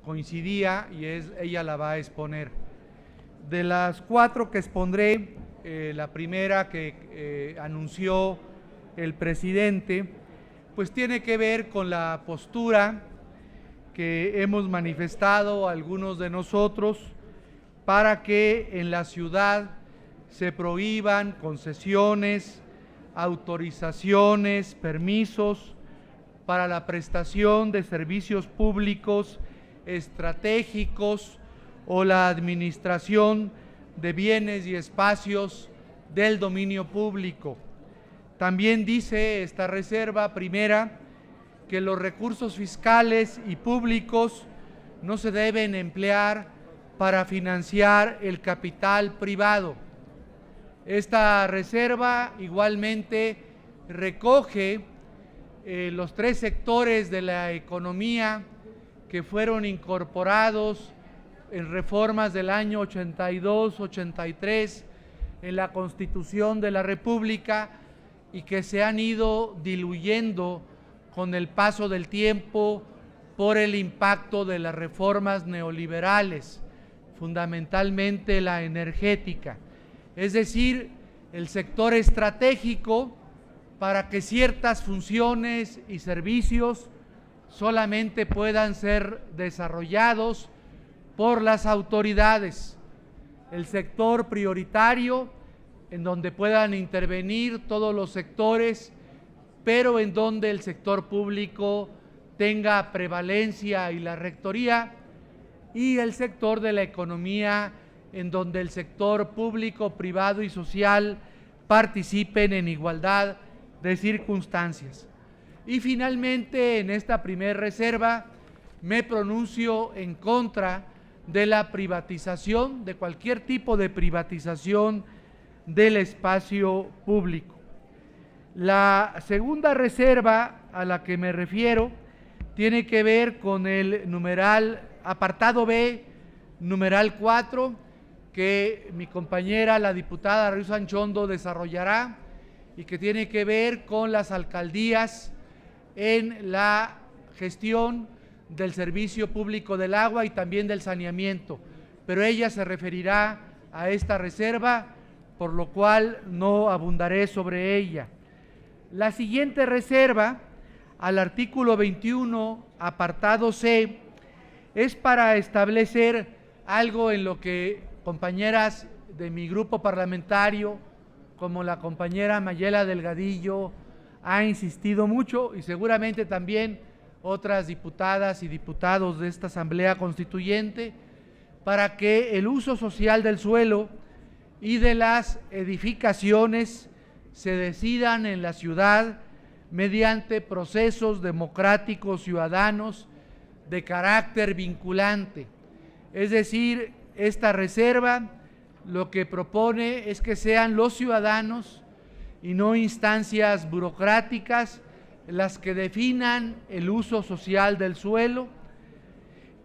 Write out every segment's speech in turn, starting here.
coincidía y ella la va a exponer. De las 4 que expondré, la primera que anunció el presidente, pues tiene que ver con la postura que hemos manifestado algunos de nosotros para que en la ciudad se prohíban concesiones, autorizaciones, permisos para la prestación de servicios públicos estratégicos o la administración de bienes y espacios del dominio público. También dice esta reserva primera que los recursos fiscales y públicos no se deben emplear para financiar el capital privado. Esta reserva igualmente recoge los 3 sectores de la economía que fueron incorporados en reformas del año 82-83 en la Constitución de la República y que se han ido diluyendo con el paso del tiempo por el impacto de las reformas neoliberales, fundamentalmente la energética, es decir, el sector estratégico para que ciertas funciones y servicios solamente puedan ser desarrollados por las autoridades, el sector prioritario en donde puedan intervenir todos los sectores, pero en donde el sector público tenga prevalencia y la rectoría, y el sector de la economía en donde el sector público, privado y social participen en igualdad de circunstancias. Y finalmente, en esta primera reserva, me pronuncio en contra de la privatización, de cualquier tipo de privatización del espacio público. La segunda reserva a la que me refiero tiene que ver con el numeral apartado B, numeral 4, que mi compañera, la diputada Rocío Anchondo, desarrollará y que tiene que ver con las alcaldías en la gestión del servicio público del agua y también del saneamiento, pero ella se referirá a esta reserva, por lo cual no abundaré sobre ella. La siguiente reserva, al artículo 21, apartado C, es para establecer algo en lo que compañeras de mi grupo parlamentario, como la compañera Mayela Delgadillo, ha insistido mucho, y seguramente también otras diputadas y diputados de esta Asamblea Constituyente, para que el uso social del suelo y de las edificaciones se decidan en la ciudad mediante procesos democráticos ciudadanos de carácter vinculante. Es decir, esta reserva lo que propone es que sean los ciudadanos y no instancias burocráticas las que definan el uso social del suelo,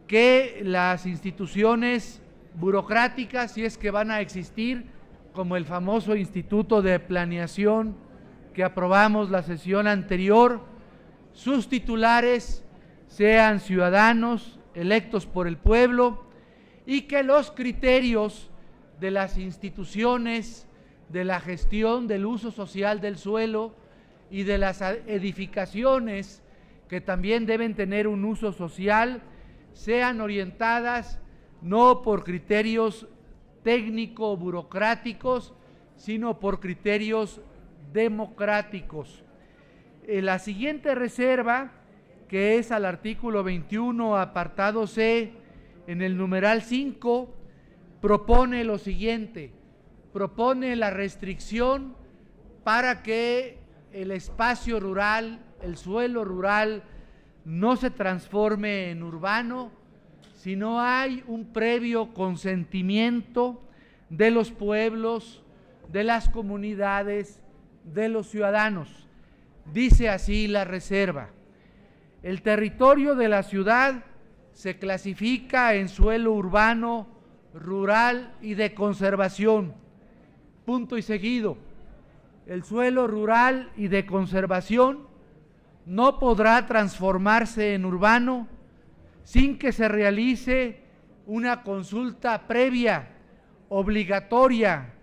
que las instituciones burocráticas, si es que van a existir, como el famoso Instituto de Planeación que aprobamos la sesión anterior, sus titulares sean ciudadanos electos por el pueblo y que los criterios de las instituciones de la gestión del uso social del suelo y de las edificaciones que también deben tener un uso social sean orientadas no por criterios técnico-burocráticos, sino por criterios democráticos. La siguiente reserva, que es al artículo 21, apartado C, en el numeral 5, propone lo siguiente: propone la restricción para que el espacio rural, el suelo rural, no se transforme en urbano si no hay un previo consentimiento de los pueblos, de las comunidades, de los ciudadanos. Dice así la reserva: el territorio de la ciudad se clasifica en suelo urbano, rural y de conservación. Punto y seguido. El suelo rural y de conservación no podrá transformarse en urbano sin que se realice una consulta previa, obligatoria,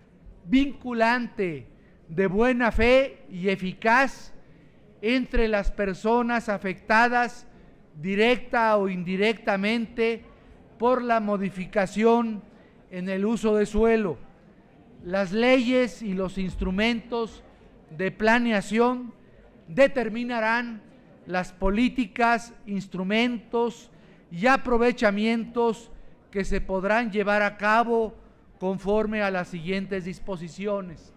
vinculante, de buena fe y eficaz entre las personas afectadas directa o indirectamente por la modificación en el uso de suelo. Las leyes y los instrumentos de planeación determinarán las políticas, instrumentos y aprovechamientos que se podrán llevar a cabo conforme a las siguientes disposiciones.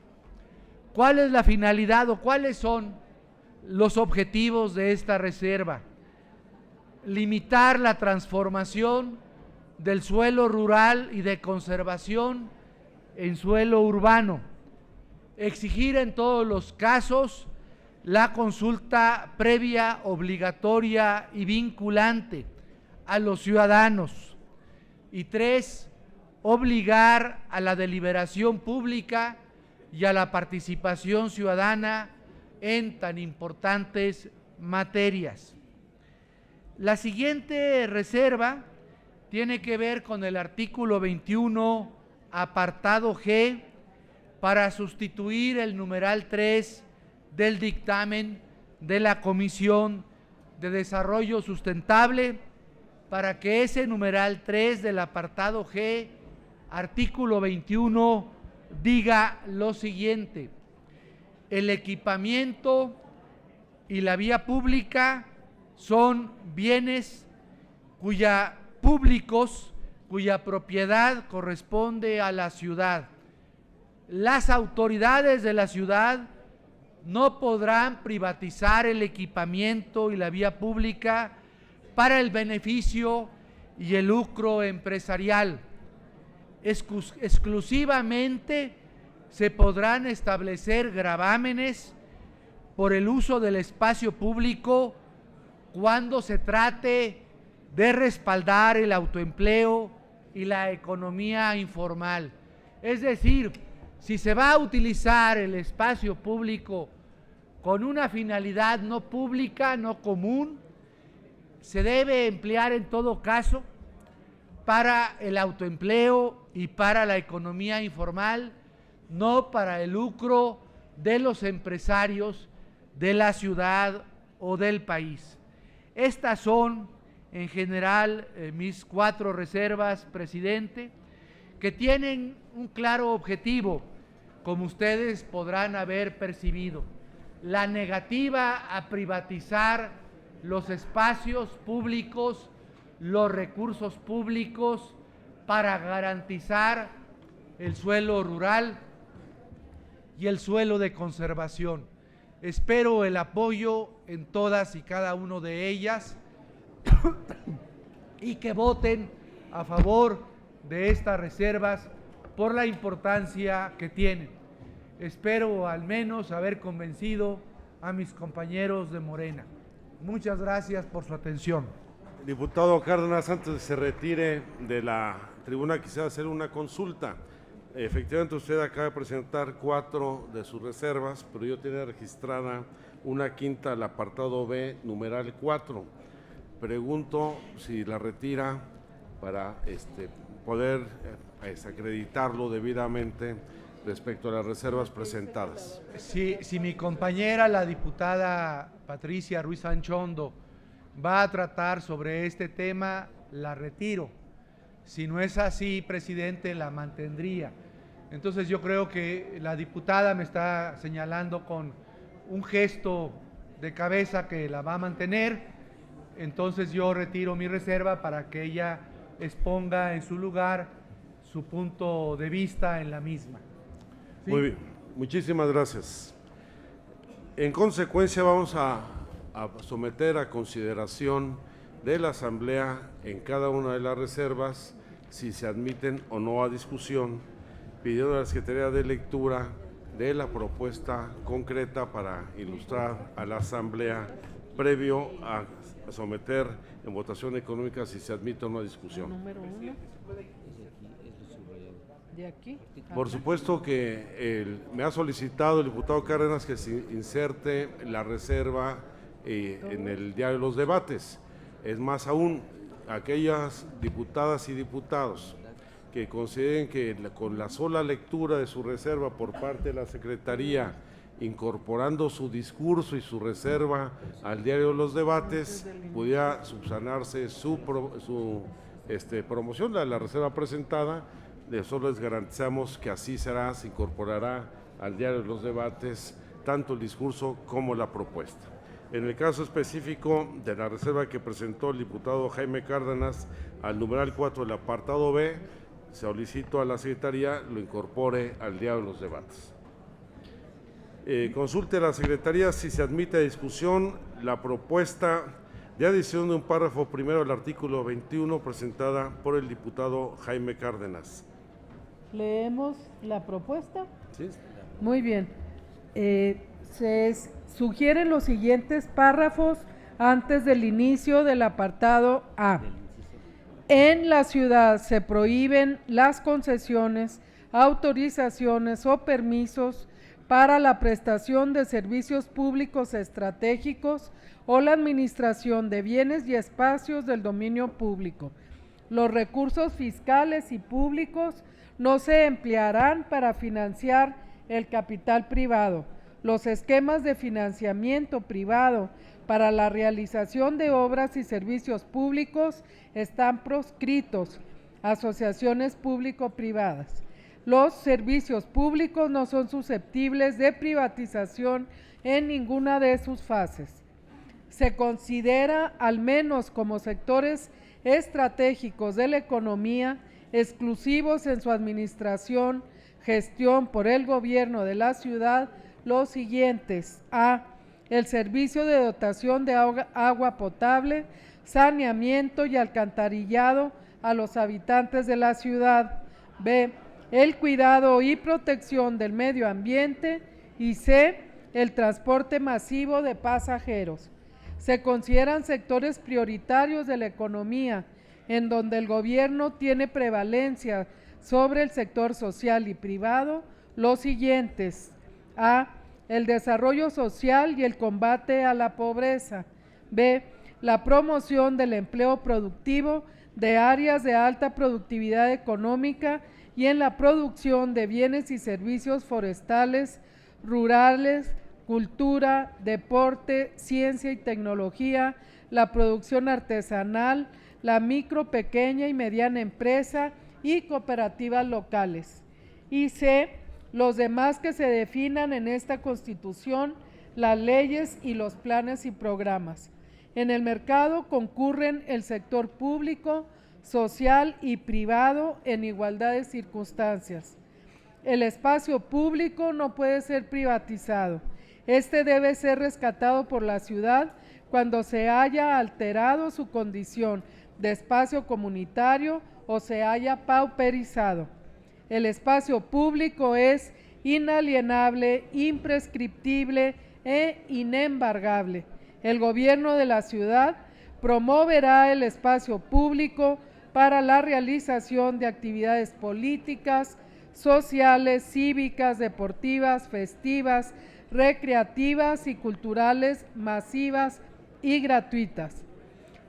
¿Cuál es la finalidad o cuáles son los objetivos de esta reserva? Limitar la transformación del suelo rural y de conservación en suelo urbano. Exigir en todos los casos la consulta previa, obligatoria y vinculante a los ciudadanos. Y 3, obligar a la deliberación pública y a la participación ciudadana en tan importantes materias. La siguiente reserva tiene que ver con el artículo 21, apartado G, para sustituir el numeral 3 del dictamen de la Comisión de Desarrollo Sustentable, para que ese numeral 3 del apartado G, artículo 21, diga lo siguiente: el equipamiento y la vía pública son bienes públicos cuya propiedad corresponde a la ciudad. Las autoridades de la ciudad no podrán privatizar el equipamiento y la vía pública para el beneficio y el lucro empresarial. Exclusivamente se podrán establecer gravámenes por el uso del espacio público cuando se trate de respaldar el autoempleo y la economía informal. Es decir, si se va a utilizar el espacio público con una finalidad no pública, no común, se debe emplear en todo caso para el autoempleo y para la economía informal, no para el lucro de los empresarios de la ciudad o del país. Estas son, en general, mis 4 reservas, presidente, que tienen un claro objetivo, como ustedes podrán haber percibido: la negativa a privatizar los espacios públicos, los recursos públicos, para garantizar el suelo rural y el suelo de conservación. Espero el apoyo en todas y cada una de ellas y que voten a favor de estas reservas por la importancia que tienen. Espero al menos haber convencido a mis compañeros de Morena. Muchas gracias por su atención. Diputado Cárdenas, antes de que se retire de la tribuna, quisiera hacer una consulta. Efectivamente, usted acaba de presentar 4 de sus reservas, pero yo tenía registrada una quinta al apartado B, numeral 4. Pregunto si la retira para poder acreditarlo debidamente respecto a las reservas presentadas. Si mi compañera, la diputada Patricia Ruiz Anchondo, va a tratar sobre este tema, la retiro. Si no es así, presidente, la mantendría. Entonces yo creo que la diputada me está señalando con un gesto de cabeza que la va a mantener. Entonces yo retiro mi reserva para que ella exponga en su lugar su punto de vista en la misma. ¿Sí? Muy bien, muchísimas gracias. En consecuencia, vamos a someter a consideración de la Asamblea en cada una de las reservas si se admiten o no a discusión, pidiendo a la Secretaría de Lectura de la propuesta concreta para ilustrar a la Asamblea previo a someter en votación económica si se admite o no a discusión. Número 1. ¿De aquí? Por supuesto que me ha solicitado el diputado Cárdenas que se inserte la reserva en el diario de los debates. Es más aún, aquellas diputadas y diputados que consideren que con la sola lectura de su reserva por parte de la Secretaría, incorporando su discurso y su reserva al diario de los debates, pudiera subsanarse su promoción de la reserva presentada. De eso les garantizamos que así será, se incorporará al diario de los debates tanto el discurso como la propuesta. En el caso específico de la reserva que presentó el diputado Jaime Cárdenas al numeral 4 del apartado B, solicito a la Secretaría lo incorpore al diario de los debates. Consulte a la Secretaría si se admite a discusión la propuesta de adición de un párrafo primero al artículo 21 presentada por el diputado Jaime Cárdenas. ¿Leemos la propuesta? ¿Sí? Muy bien. Se sugieren los siguientes párrafos antes del inicio del apartado A. En la ciudad se prohíben las concesiones, autorizaciones o permisos para la prestación de servicios públicos estratégicos o la administración de bienes y espacios del dominio público. Los recursos fiscales y públicos no se emplearán para financiar el capital privado. Los esquemas de financiamiento privado para la realización de obras y servicios públicos están proscritos. Asociaciones público-privadas. Los servicios públicos no son susceptibles de privatización en ninguna de sus fases. Se considera al menos como sectores estratégicos de la economía, exclusivos en su administración, gestión por el gobierno de la ciudad, los siguientes: A. El servicio de dotación de agua potable, saneamiento y alcantarillado a los habitantes de la ciudad. B. El cuidado y protección del medio ambiente. Y C. El transporte masivo de pasajeros. Se consideran sectores prioritarios de la economía, en donde el gobierno tiene prevalencia sobre el sector social y privado, los siguientes: A. El desarrollo social y el combate a la pobreza. B. La promoción del empleo productivo de áreas de alta productividad económica y en la producción de bienes y servicios forestales, rurales, cultura, deporte, ciencia y tecnología, la producción artesanal, la micro, pequeña y mediana empresa y cooperativas locales. Y C. Los demás que se definan en esta Constitución, las leyes y los planes y programas. En el mercado concurren el sector público, social y privado en igualdad de circunstancias. El espacio público no puede ser privatizado. Este debe ser rescatado por la ciudad cuando se haya alterado su condición de espacio comunitario o se haya pauperizado. El espacio público es inalienable, imprescriptible e inembargable. El gobierno de la ciudad promoverá el espacio público para la realización de actividades políticas, sociales, cívicas, deportivas, festivas, recreativas y culturales masivas y gratuitas.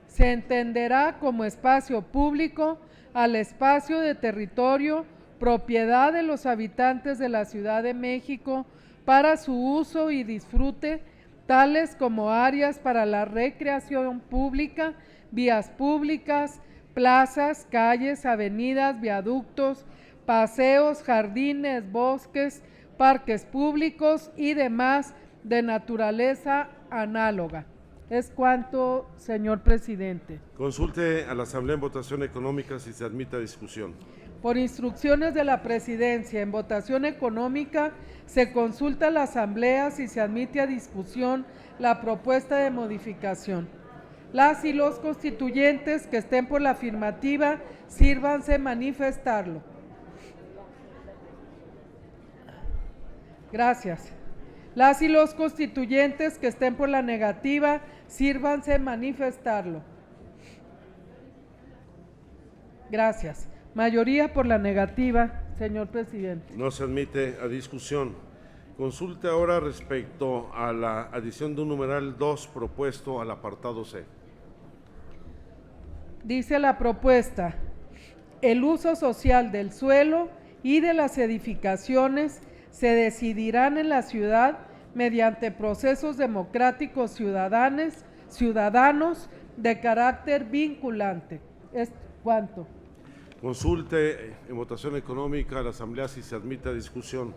Se entenderá como espacio público al espacio de territorio propiedad de los habitantes de la Ciudad de México para su uso y disfrute, tales como áreas para la recreación pública, vías públicas, plazas, calles, avenidas, viaductos, paseos, jardines, bosques, parques públicos y demás de naturaleza análoga. Es cuanto, señor presidente. Consulte a la Asamblea en votación económica si se admite a discusión. Por instrucciones de la Presidencia, en votación económica, se consulta a la Asamblea si se admite a discusión la propuesta de modificación. Las y los constituyentes que estén por la afirmativa, sírvanse manifestarlo. Gracias. Las y los constituyentes que estén por la negativa, sírvanse manifestarlo. Gracias. Mayoría por la negativa, señor presidente. No se admite a discusión. Consulte ahora respecto a la adición de un numeral 2 propuesto al apartado C. Dice la propuesta: el uso social del suelo y de las edificaciones se decidirán en la ciudad mediante procesos democráticos ciudadanos de carácter vinculante. ¿Es cuánto? Consulte en votación económica a la Asamblea si se admite a discusión.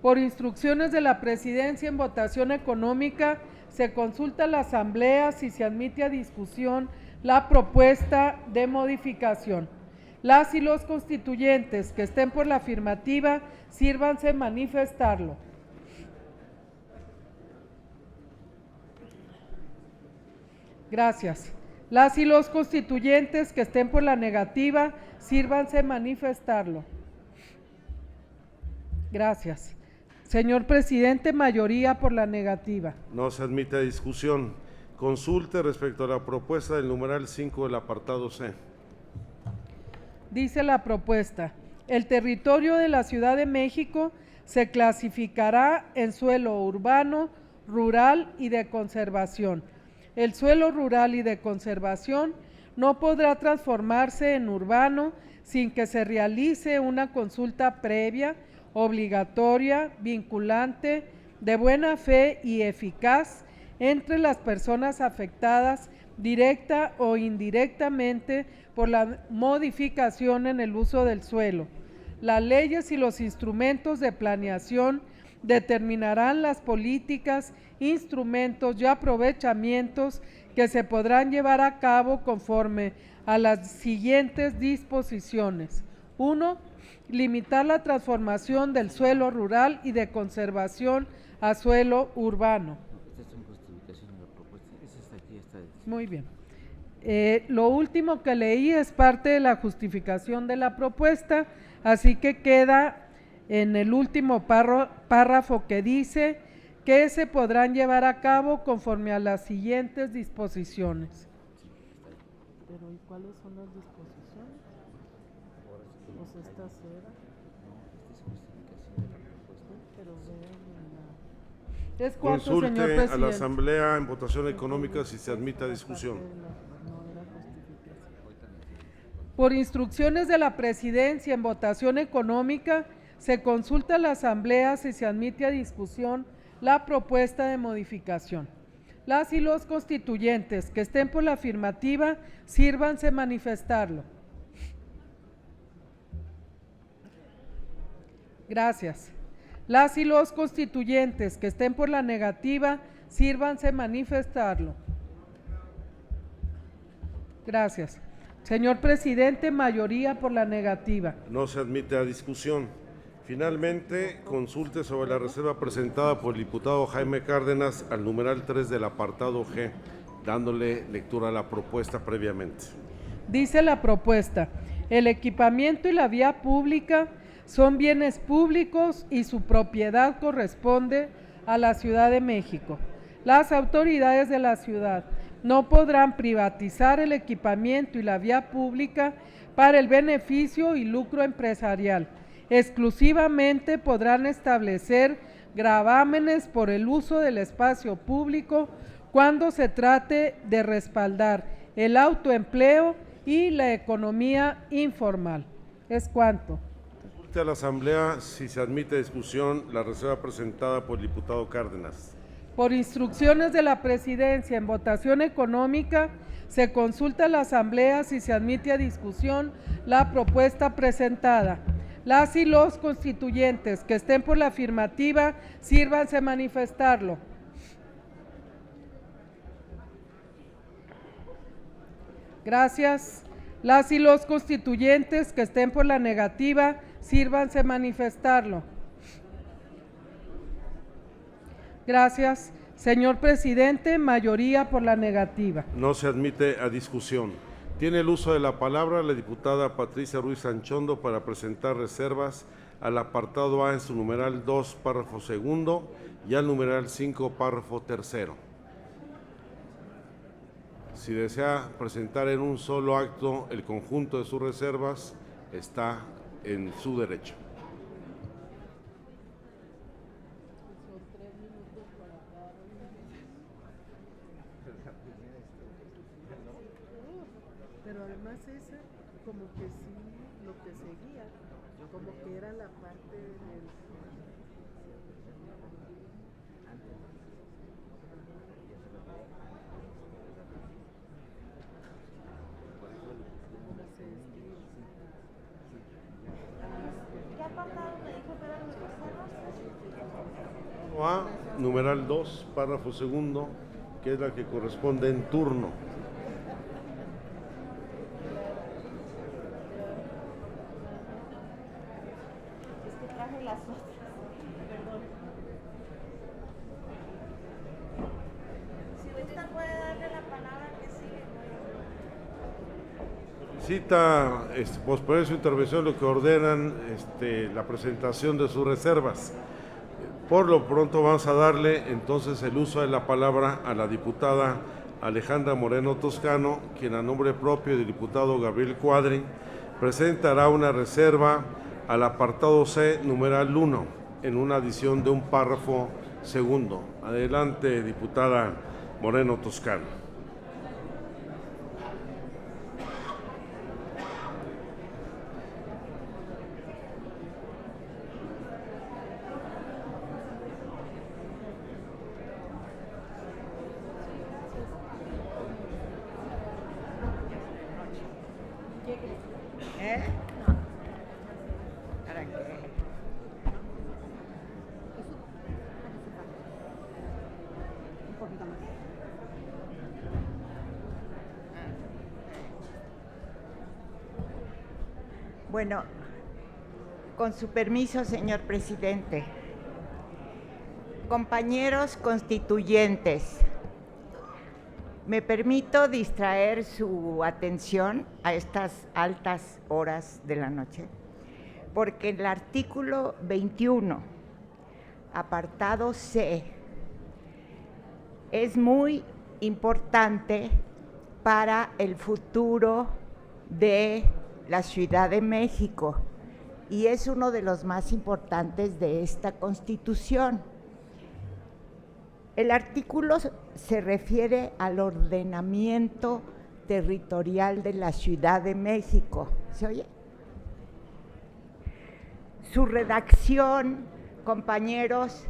Por instrucciones de la Presidencia en votación económica, se consulta a la Asamblea si se admite a discusión la propuesta de modificación. Las y los constituyentes que estén por la afirmativa, sírvanse manifestarlo. Gracias. Las y los constituyentes que estén por la negativa, sírvanse manifestarlo. Gracias. Señor presidente, mayoría por la negativa. No se admite a discusión. Consulte respecto a la propuesta del numeral 5 del apartado C. Dice la propuesta: el territorio de la Ciudad de México se clasificará en suelo urbano, rural y de conservación. El suelo rural y de conservación no podrá transformarse en urbano sin que se realice una consulta previa, obligatoria, vinculante, de buena fe y eficaz entre las personas afectadas directa o indirectamente por la modificación en el uso del suelo. Las leyes y los instrumentos de planeación determinarán las políticas, instrumentos y aprovechamientos que se podrán llevar a cabo conforme a las siguientes disposiciones. 1. Limitar la transformación del suelo rural y de conservación a suelo urbano. Estas son justificaciones de la propuesta. Esa está aquí, está. Muy bien. Lo último que leí es parte de la justificación de la propuesta, así que queda en el último párrafo que dice que se podrán llevar a cabo conforme a las siguientes disposiciones. Pero ¿y cuáles son las disposiciones? Pues esta será. Pero vean. ¿Es cuánto, señor Consulte presidente? a la Asamblea en votación económica si se admite a discusión. Por instrucciones de la Presidencia en votación económica, se consulta a la Asamblea si se admite a discusión la propuesta de modificación. Las y los constituyentes que estén por la afirmativa, sírvanse manifestarlo. Gracias. Las y los constituyentes que estén por la negativa, sírvanse manifestarlo. Gracias. Señor presidente, mayoría por la negativa. No se admite a discusión. Finalmente, consulte sobre la reserva presentada por el diputado Jaime Cárdenas al numeral 3 del apartado G, dándole lectura a la propuesta previamente. Dice la propuesta: el equipamiento y la vía pública son bienes públicos y su propiedad corresponde a la Ciudad de México. Las autoridades de la ciudad no podrán privatizar el equipamiento y la vía pública para el beneficio y lucro empresarial. Exclusivamente podrán establecer gravámenes por el uso del espacio público cuando se trate de respaldar el autoempleo y la economía informal. ¿Es cuánto? Consulte a la Asamblea si se admite a discusión la reserva presentada por el diputado Cárdenas. Por instrucciones de la Presidencia en votación económica, se consulta a la Asamblea si se admite a discusión la propuesta presentada. Las y los constituyentes que estén por la afirmativa, sírvanse manifestarlo. Gracias. Las y los constituyentes que estén por la negativa, sírvanse manifestarlo. Gracias. Señor presidente, mayoría por la negativa. No se admite a discusión. Tiene el uso de la palabra la diputada Patricia Ruiz Anchondo para presentar reservas al apartado A en su numeral 2, párrafo segundo, y al numeral 5, párrafo tercero. Si desea presentar en un solo acto el conjunto de sus reservas, está en su derecho. Pero como que sí, lo que seguía, como que era la parte del... A, numeral 2, párrafo segundo, que es la que corresponde en turno. Es que traje las otras, perdón. Si usted puede darle la palabra que sigue. Cita posponer su intervención, lo que ordenan la presentación de sus reservas. Por lo pronto vamos a darle entonces el uso de la palabra a la diputada Alejandra Moreno Toscano, quien a nombre propio del diputado Gabriel Cuadri presentará una reserva al apartado C, numeral 1, en una adición de un párrafo segundo. Adelante, diputada Moreno Toscano. ¿Para qué? Un poquito más. Bueno, con su permiso, señor presidente. Compañeros constituyentes, me permito distraer su atención a estas altas horas de la noche, porque el artículo 21, apartado C, es muy importante para el futuro de la Ciudad de México y es uno de los más importantes de esta Constitución. El artículo se refiere al ordenamiento territorial de la Ciudad de México. ¿Se oye? Su redacción, compañeros,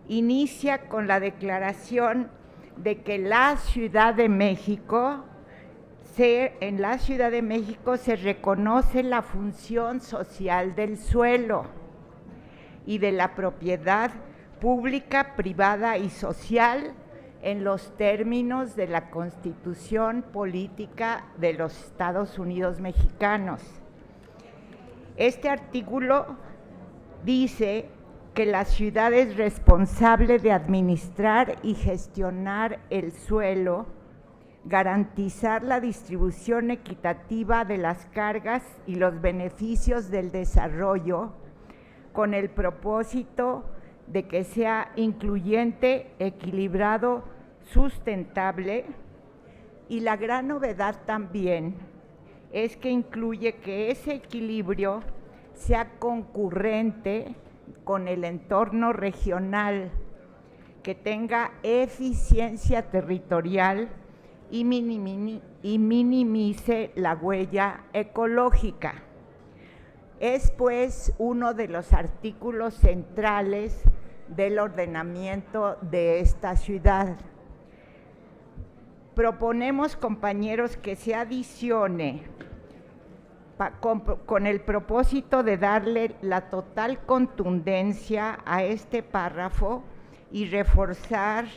inicia con la declaración de que la Ciudad de México, en la Ciudad de México se reconoce la función social del suelo y de la propiedad pública, privada y social en los términos de la Constitución Política de los Estados Unidos Mexicanos. Este artículo dice que la ciudad es responsable de administrar y gestionar el suelo, garantizar la distribución equitativa de las cargas y los beneficios del desarrollo con el propósito de que sea incluyente, equilibrado, sustentable, y la gran novedad también es que incluye que ese equilibrio sea concurrente con el entorno regional, que tenga eficiencia territorial y minimice la huella ecológica. Es pues uno de los artículos centrales del ordenamiento de esta ciudad. Proponemos, compañeros, que se adicione con el propósito de darle la total contundencia a este párrafo y reforzar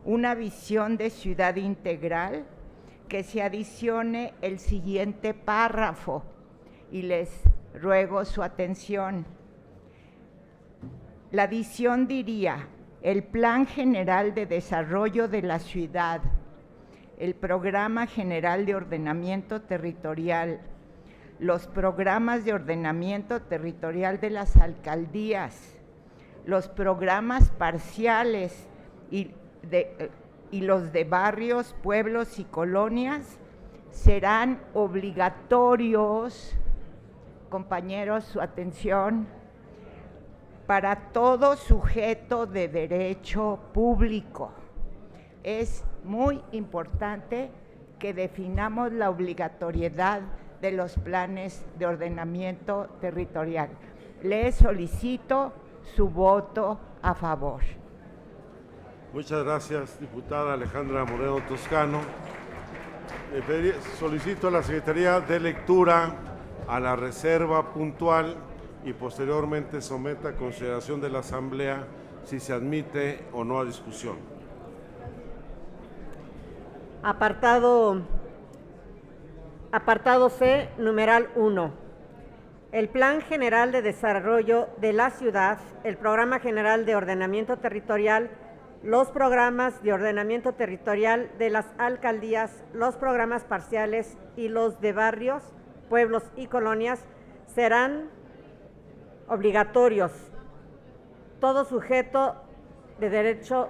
una visión de ciudad integral, que se adicione el siguiente párrafo y les ruego su atención. La adición diría: el Plan General de Desarrollo de la Ciudad, el Programa General de Ordenamiento Territorial, los programas de ordenamiento territorial de las alcaldías, los programas parciales y los de barrios, pueblos y colonias serán obligatorios, compañeros, su atención, para todo sujeto de derecho público. Es muy importante que definamos la obligatoriedad de los planes de ordenamiento territorial. Les solicito su voto a favor. Muchas gracias, diputada Alejandra Moreno Toscano. Solicito a la Secretaría de lectura a la reserva puntual y posteriormente someta a consideración de la Asamblea si se admite o no a discusión. Apartado C, numeral 1. El Plan General de Desarrollo de la Ciudad, el Programa General de Ordenamiento Territorial, los programas de ordenamiento territorial de las alcaldías, los programas parciales y los de barrios, pueblos y colonias serán obligatorios. Todo sujeto de derecho,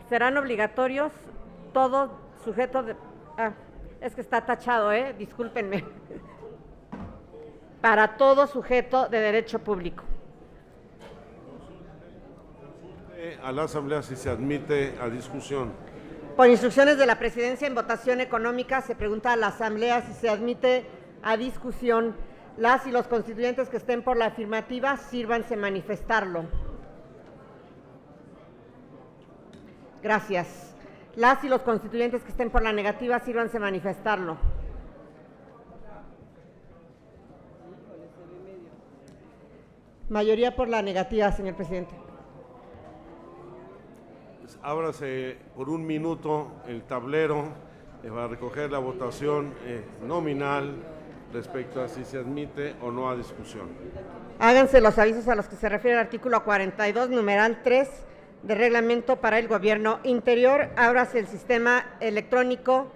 serán obligatorios, todo sujeto de... es que está tachado, discúlpenme. Para todo sujeto de derecho público. A la Asamblea si se admite a discusión. Por instrucciones de la Presidencia en votación económica se pregunta a la Asamblea si se admite a discusión. Las y los constituyentes que estén por la afirmativa, sírvanse manifestarlo. Gracias. Las y los constituyentes que estén por la negativa, sírvanse manifestarlo. Mayoría por la negativa, señor presidente. Ábrase por un minuto el tablero para recoger la votación nominal respecto a si se admite o no a discusión. Háganse los avisos a los que se refiere el artículo 42, numeral 3 de reglamento para el gobierno interior. Ábrase el sistema electrónico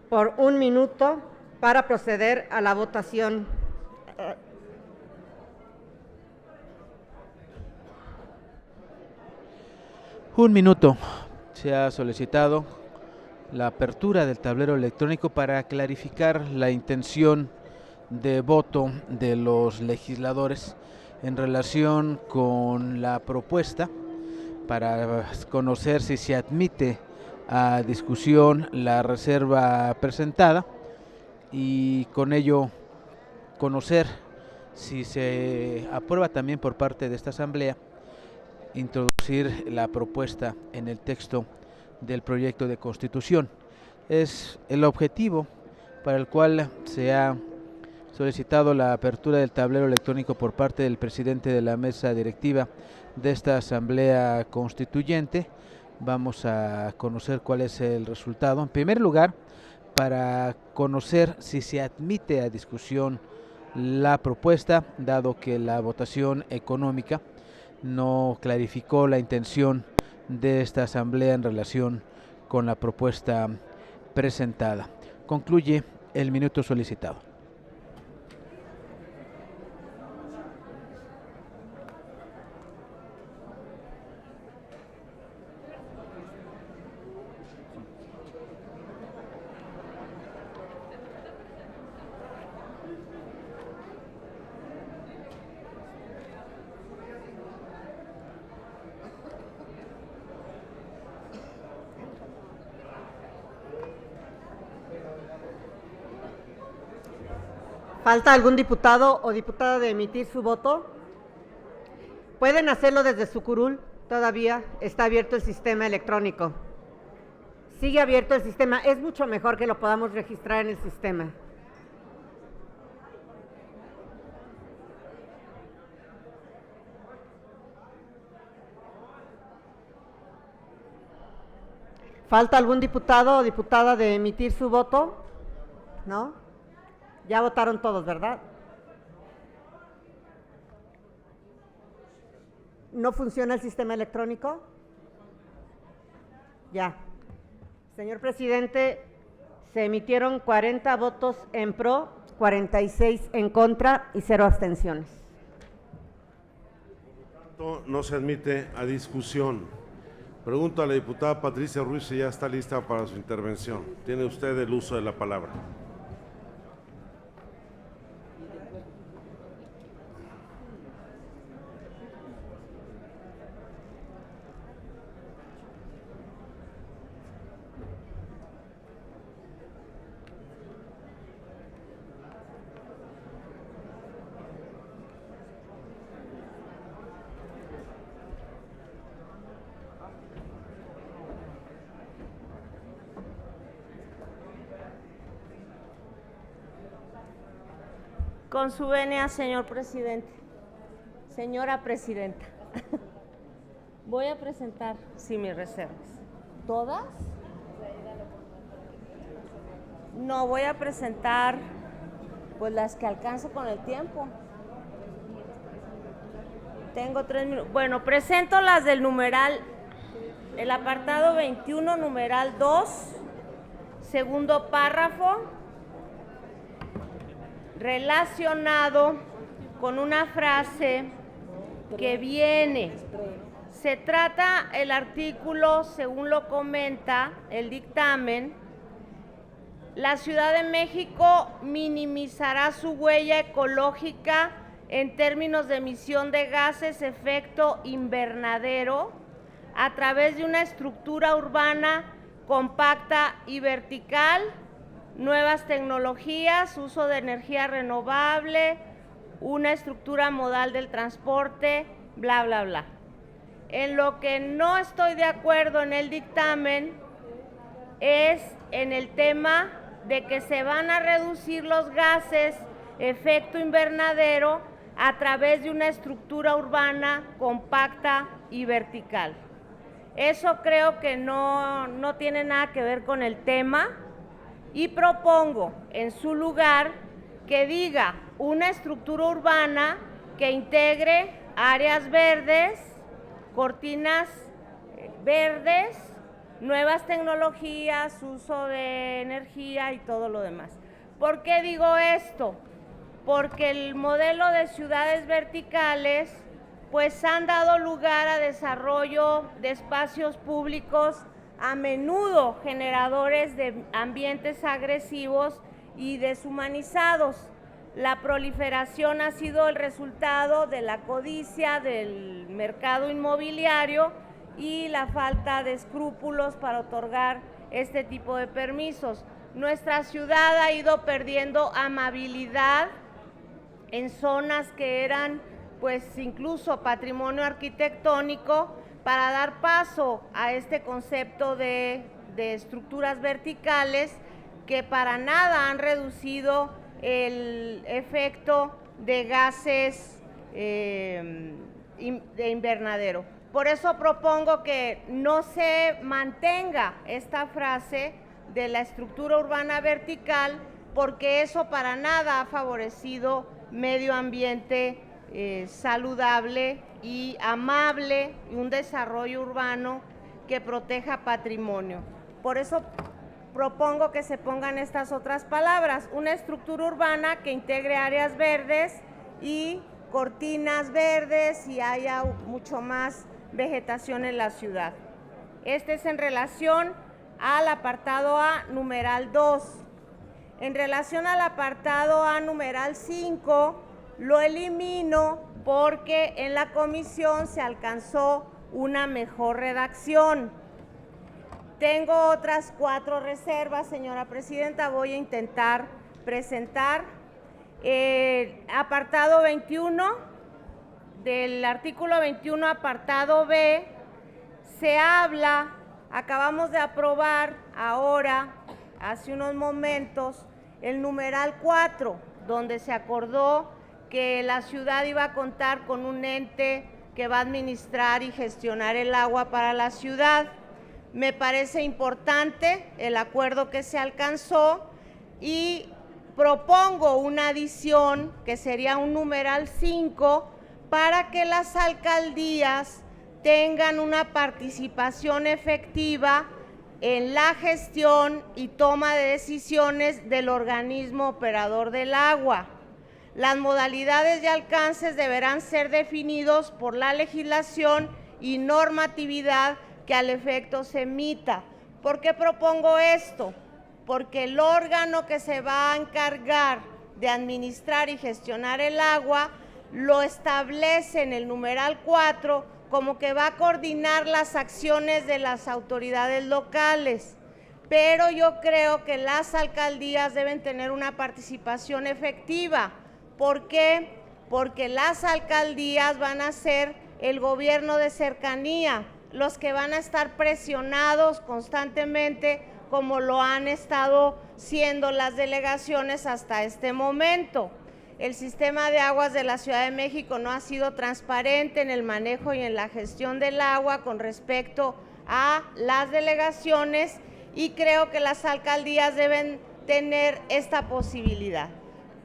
por un minuto para proceder a la votación. Un minuto. Se ha solicitado la apertura del tablero electrónico para clarificar la intención de voto de los legisladores en relación con la propuesta para conocer si se admite a discusión la reserva presentada y con ello conocer si se aprueba también por parte de esta Asamblea introducir la propuesta en el texto del proyecto de Constitución. Es el objetivo para el cual se ha solicitado la apertura del tablero electrónico por parte del presidente de la mesa directiva de esta Asamblea Constituyente. Vamos a conocer cuál es el resultado. En primer lugar, para conocer si se admite a discusión la propuesta, dado que la votación económica no clarificó la intención de esta Asamblea en relación con la propuesta presentada. Concluye el minuto solicitado. ¿Falta algún diputado o diputada de emitir su voto? Pueden hacerlo desde su curul, todavía está abierto el sistema electrónico. Sigue abierto el sistema, es mucho mejor que lo podamos registrar en el sistema. ¿Falta algún diputado o diputada de emitir su voto? ¿No? Ya votaron todos, ¿verdad? ¿No funciona el sistema electrónico? Ya. Señor presidente, se emitieron 40 votos en pro, 46 en contra y 0 abstenciones. No se admite a discusión. Pregunto a la diputada Patricia Ruiz si ya está lista para su intervención. Tiene usted el uso de la palabra. Con su venia, señor presidente. Señora presidenta, voy a presentar, sí, mis reservas. ¿Todas? No, voy a presentar pues las que alcance con el tiempo. Tengo 3 minutos. Bueno, presento las del numeral, el apartado 21, numeral 2, segundo párrafo, relacionado con una frase que viene. Se trata el artículo, según lo comenta el dictamen, la Ciudad de México minimizará su huella ecológica en términos de emisión de gases efecto invernadero a través de una estructura urbana compacta y vertical, nuevas tecnologías, uso de energía renovable, una estructura modal del transporte, bla, bla, bla. En lo que no estoy de acuerdo en el dictamen es en el tema de que se van a reducir los gases efecto invernadero a través de una estructura urbana compacta y vertical. Eso creo que no tiene nada que ver con el tema y propongo en su lugar que diga una estructura urbana que integre áreas verdes, cortinas verdes, nuevas tecnologías, uso de energía y todo lo demás. ¿Por qué digo esto? Porque el modelo de ciudades verticales pues han dado lugar a desarrollo de espacios públicos a menudo generadores de ambientes agresivos y deshumanizados. La proliferación ha sido el resultado de la codicia del mercado inmobiliario y la falta de escrúpulos para otorgar este tipo de permisos. Nuestra ciudad ha ido perdiendo amabilidad en zonas que eran pues incluso patrimonio arquitectónico para dar paso a este concepto de estructuras verticales que para nada han reducido el efecto de gases de invernadero. Por eso propongo que no se mantenga esta frase de la estructura urbana vertical, porque eso para nada ha favorecido medio ambiente saludable y amable y un desarrollo urbano que proteja patrimonio. Por eso propongo que se pongan estas otras palabras, una estructura urbana que integre áreas verdes y cortinas verdes y haya mucho más vegetación en la ciudad. Este es en relación al apartado A, numeral 2. En relación al apartado A, numeral 5, lo elimino porque en la comisión se alcanzó una mejor redacción. Tengo otras 4 reservas, señora presidenta, voy a intentar presentar. Apartado 21, del artículo 21, apartado B, se habla, acabamos de aprobar ahora, hace unos momentos, el numeral 4, donde se acordó que la ciudad iba a contar con un ente que va a administrar y gestionar el agua para la ciudad. Me parece importante el acuerdo que se alcanzó y propongo una adición que sería un numeral 5 para que las alcaldías tengan una participación efectiva en la gestión y toma de decisiones del organismo operador del agua. Las modalidades y alcances deberán ser definidos por la legislación y normatividad que al efecto se emita. ¿Por qué propongo esto? Porque el órgano que se va a encargar de administrar y gestionar el agua lo establece en el numeral 4 como que va a coordinar las acciones de las autoridades locales. Pero yo creo que las alcaldías deben tener una participación efectiva. ¿Por qué? Porque las alcaldías van a ser el gobierno de cercanía, los que van a estar presionados constantemente como lo han estado siendo las delegaciones hasta este momento. el sistema de aguas de la Ciudad de México no ha sido transparente en el manejo y en la gestión del agua con respecto a las delegaciones, y creo que las alcaldías deben tener esta posibilidad,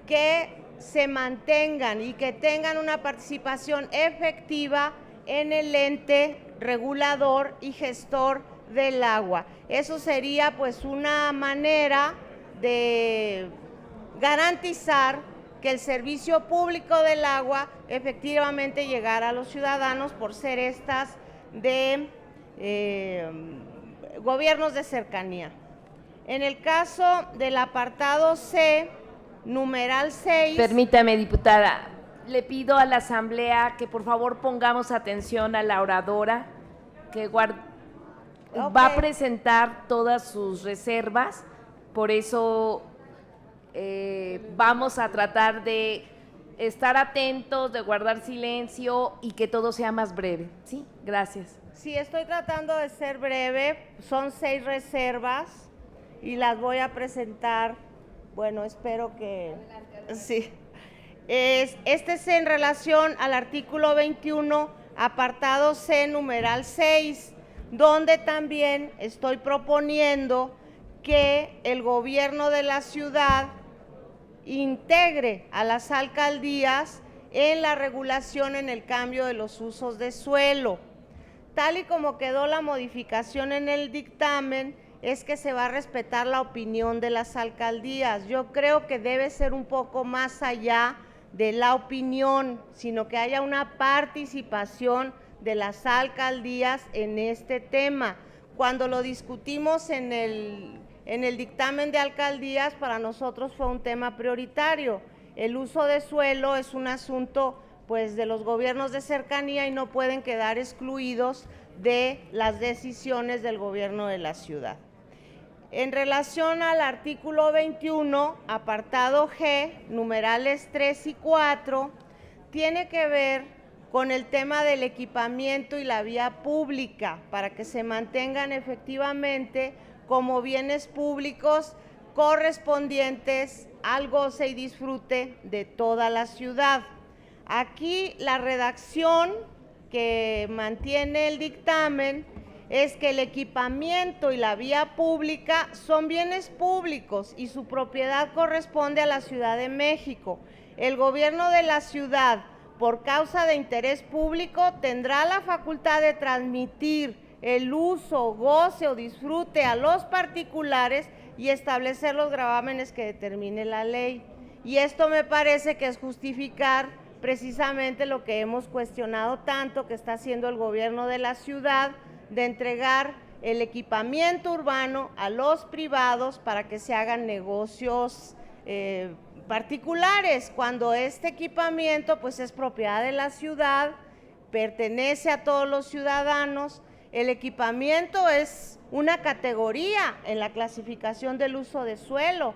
que se mantengan y que tengan una participación efectiva en el ente regulador y gestor del agua. Eso sería pues una manera de garantizar que el servicio público del agua efectivamente llegara a los ciudadanos por ser estas de gobiernos de cercanía. En el caso del apartado C, numeral 6... Permítame, diputada, le pido a la Asamblea que por favor pongamos atención a la oradora que va a presentar todas sus reservas, por eso vamos a tratar de estar atentos, de guardar silencio y que todo sea más breve. ¿Sí? Gracias. Sí, estoy tratando de ser breve, son 6 reservas y las voy a presentar, bueno, espero que... Sí. Este es en relación al artículo 21, apartado C, numeral 6, donde también estoy proponiendo que el gobierno de la ciudad integre a las alcaldías en la regulación en el cambio de los usos de suelo. Tal y como quedó la modificación en el dictamen, es que se va a respetar la opinión de las alcaldías. Yo creo que debe ser un poco más allá de la opinión, sino que haya una participación de las alcaldías en este tema. Cuando lo discutimos en el dictamen de alcaldías, para nosotros fue un tema prioritario. El uso de suelo es un asunto pues de los gobiernos de cercanía y no pueden quedar excluidos de las decisiones del gobierno de la ciudad. En relación al artículo 21, apartado G, numerales 3 y 4, tiene que ver con el tema del equipamiento y la vía pública para que se mantengan efectivamente como bienes públicos correspondientes al goce y disfrute de toda la ciudad. Aquí la redacción que mantiene el dictamen es que el equipamiento y la vía pública son bienes públicos y su propiedad corresponde a la Ciudad de México. El gobierno de la ciudad, por causa de interés público, tendrá la facultad de transmitir el uso, goce o disfrute a los particulares y establecer los gravámenes que determine la ley. Y esto me parece que es justificar precisamente lo que hemos cuestionado tanto que está haciendo el gobierno de la ciudad, de entregar el equipamiento urbano a los privados para que se hagan negocios particulares, cuando este equipamiento pues es propiedad de la ciudad, pertenece a todos los ciudadanos. El equipamiento es una categoría en la clasificación del uso de suelo.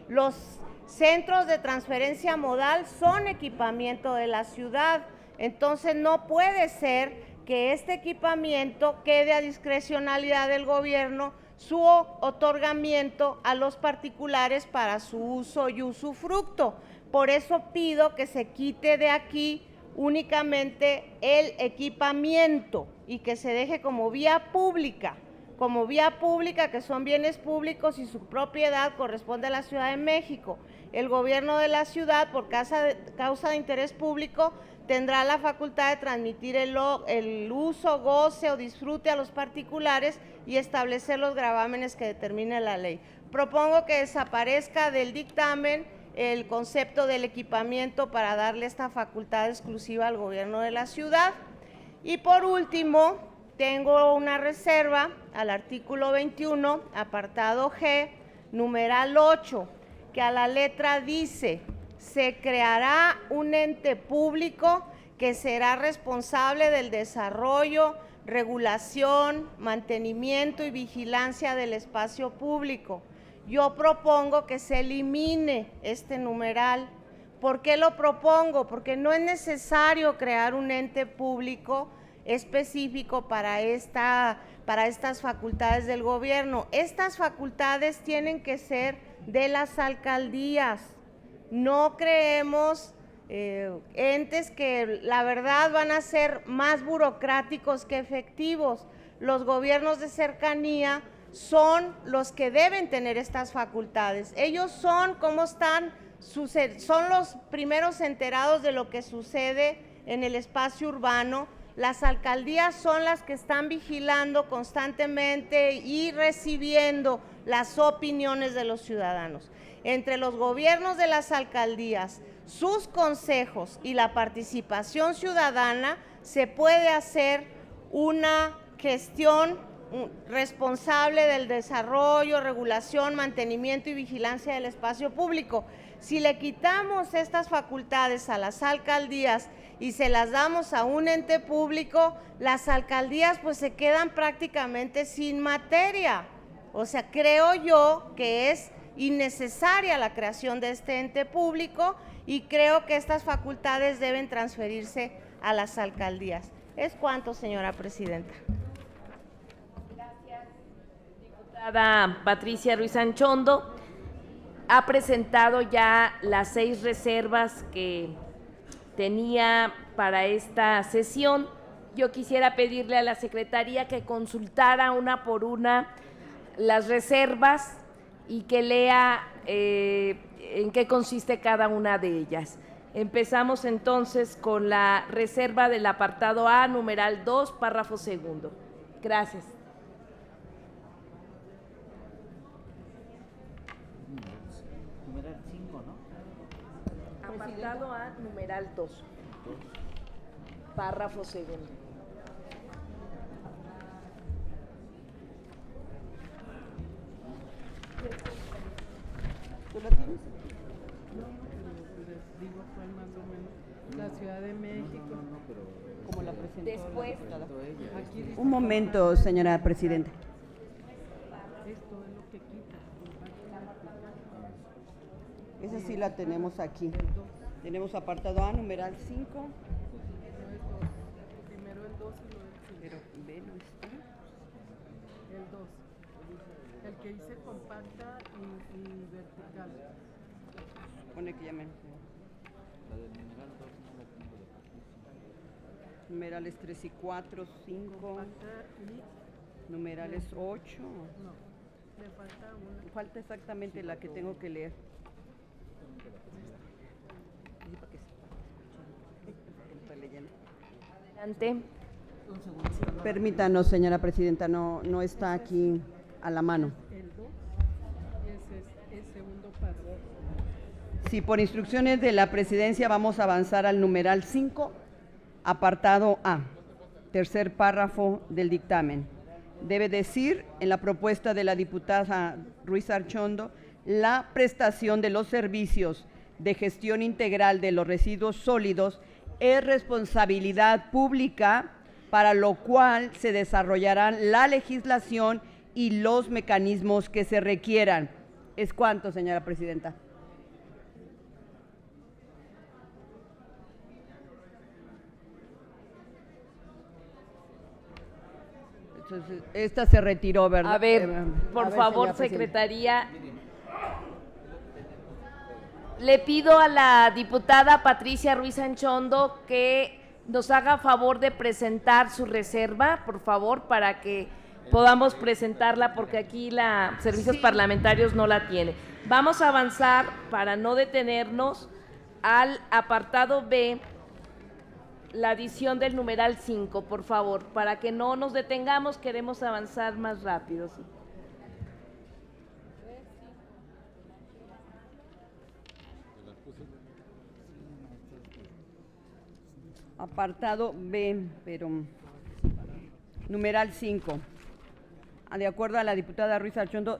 Los centros de transferencia modal son equipamiento de la ciudad, entonces no puede ser que este equipamiento quede a discrecionalidad del gobierno su otorgamiento a los particulares para su uso y usufructo. Por eso pido que se quite de aquí únicamente el equipamiento y que se deje como vía pública, que son bienes públicos y su propiedad corresponde a la Ciudad de México. El gobierno de la ciudad, por causa de interés público, tendrá la facultad de transmitir el uso, goce o disfrute a los particulares y establecer los gravámenes que determine la ley. Propongo que desaparezca del dictamen el concepto del equipamiento para darle esta facultad exclusiva al gobierno de la ciudad. Y por último, tengo una reserva al artículo 21, apartado G, numeral 8, que a la letra dice: se creará un ente público que será responsable del desarrollo, regulación, mantenimiento y vigilancia del espacio público. Yo propongo que se elimine este numeral. ¿Por qué lo propongo? Porque no es necesario crear un ente público específico para estas facultades del gobierno. Estas facultades tienen que ser de las alcaldías. no creemos entes que la verdad van a ser más burocráticos que efectivos. Los gobiernos de cercanía son los que deben tener estas facultades. Ellos son son los primeros enterados de lo que sucede en el espacio urbano. Las alcaldías son las que están vigilando constantemente y recibiendo las opiniones de los ciudadanos. Entre los gobiernos de las alcaldías, sus consejos y la participación ciudadana se puede hacer una gestión responsable del desarrollo, regulación, mantenimiento y vigilancia del espacio público. Si le quitamos estas facultades a las alcaldías y se las damos a un ente público, las alcaldías pues se quedan prácticamente sin materia. O sea, creo yo que es innecesaria la creación de este ente público y creo que estas facultades deben transferirse a las alcaldías. ¿Es cuánto, señora presidenta? Gracias, diputada Patricia Ruiz Anchondo. Ha presentado ya las 6 reservas que tenía para esta sesión. Yo quisiera pedirle a la Secretaría que consultara una por una las reservas y que lea en qué consiste cada una de ellas. Empezamos entonces con la reserva del apartado A, numeral 2, párrafo segundo. Gracias. Numeral 5, ¿no? Apartado A, numeral 2, párrafo segundo. ¿Tú la tienes? No, pero les digo cuál más o menos. La Ciudad de México. No, pero como la presentó después. Aquí dice Un momento, señora presidenta. esto es lo que quita. Esa sí la tenemos aquí. Tenemos apartado A, numeral 5. Primero el 2 y luego el 5. Pero B no está. El 2. El que dice compacta y vertical. Pone que ya me... la del numeral 2 no la tengo de Patricia. Numerales 3 y 4, 5. Compacta y... Numerales 8. No, le falta una. Falta exactamente la que tengo que leer. Estoy leyendo. Adelante. Permítanos, señora presidenta, no está aquí a la mano. El 2 y ese es el segundo párrafo. Sí, por instrucciones de la presidencia vamos a avanzar al numeral 5, apartado A, tercer párrafo del dictamen. Debe decir, en la propuesta de la diputada Ruiz Archondo, la prestación de los servicios de gestión integral de los residuos sólidos es responsabilidad pública, para lo cual se desarrollarán la legislación y los mecanismos que se requieran. ¿Es cuánto, señora presidenta? Entonces, esta se retiró, ¿verdad? A ver, por favor, señora presidenta. Secretaría. Le pido a la diputada Patricia Ruiz Anchondo que nos haga favor de presentar su reserva, por favor, para que podamos presentarla, porque aquí la Servicios Parlamentarios no la tiene. Vamos a avanzar, para no detenernos, al apartado B, la adición del numeral 5, por favor, para que no nos detengamos, queremos avanzar más rápido. ¿Sí? Apartado B, pero numeral 5. De acuerdo a la diputada Ruiz Archondo,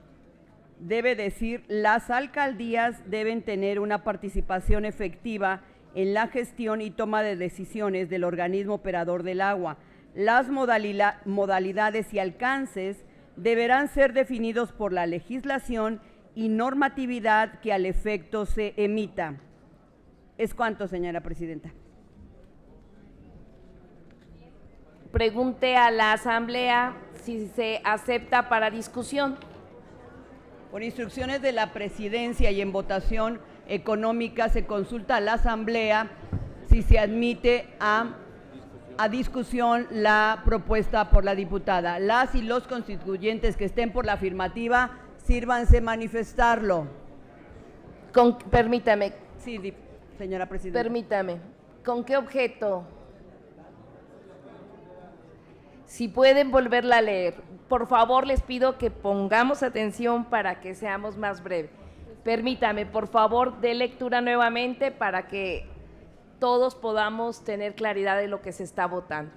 debe decir, las alcaldías deben tener una participación efectiva en la gestión y toma de decisiones del organismo operador del agua. Las modalidades y alcances deberán ser definidos por la legislación y normatividad que al efecto se emita. ¿Es cuánto, señora presidenta? Pregunte a la Asamblea si se acepta para discusión. Por instrucciones de la presidencia y en votación Económica se consulta a la Asamblea si se admite a discusión la propuesta por la diputada. Las y los constituyentes que estén por la afirmativa, sírvanse manifestarlo. Permítame. Sí, señora presidenta. Permítame. ¿Con qué objeto? Si pueden volverla a leer. Por favor, les pido que pongamos atención para que seamos más breves. Permítame, por favor, dé lectura nuevamente para que todos podamos tener claridad de lo que se está votando.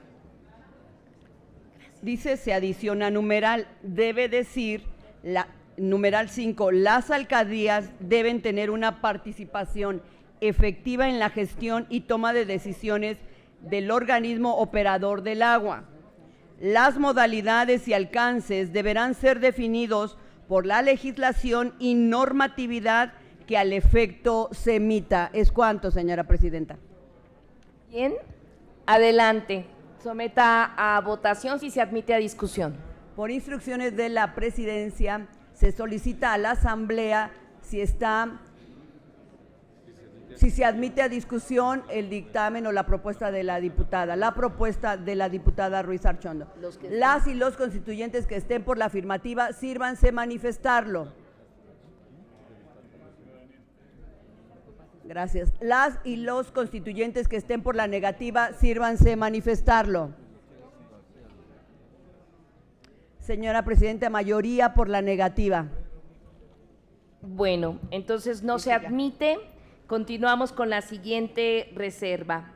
Dice, se adiciona numeral, debe decir, numeral 5, las alcaldías deben tener una participación efectiva en la gestión y toma de decisiones del organismo operador del agua. Las modalidades y alcances deberán ser definidos por la legislación y normatividad que al efecto se emita. ¿Es cuánto, señora presidenta? Bien, adelante. Someta a votación si se admite a discusión. Por instrucciones de la presidencia, se solicita a la Asamblea si se admite a discusión el dictamen o la propuesta de la diputada. La propuesta de la diputada Ruiz Archondo. Las y los constituyentes que estén por la afirmativa, sírvanse manifestarlo. Gracias. Las y los constituyentes que estén por la negativa, sírvanse manifestarlo. Señora presidenta, mayoría por la negativa. Bueno, entonces no se admite. Continuamos con la siguiente reserva.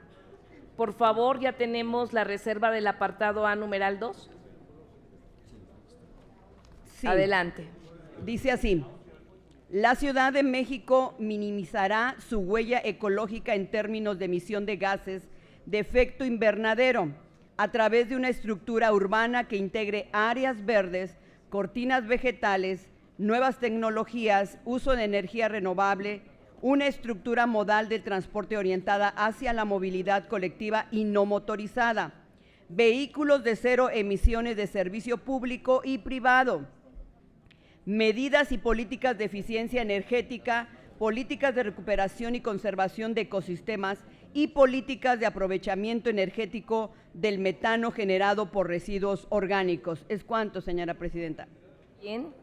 Por favor, ya tenemos la reserva del apartado A, numeral 2. Sí. Adelante. Dice así. La Ciudad de México minimizará su huella ecológica en términos de emisión de gases de efecto invernadero a través de una estructura urbana que integre áreas verdes, cortinas vegetales, nuevas tecnologías, uso de energía renovable, una estructura modal de transporte orientada hacia la movilidad colectiva y no motorizada, vehículos de cero emisiones de servicio público y privado, medidas y políticas de eficiencia energética, políticas de recuperación y conservación de ecosistemas y políticas de aprovechamiento energético del metano generado por residuos orgánicos. ¿Es cuánto, señora presidenta? Bien,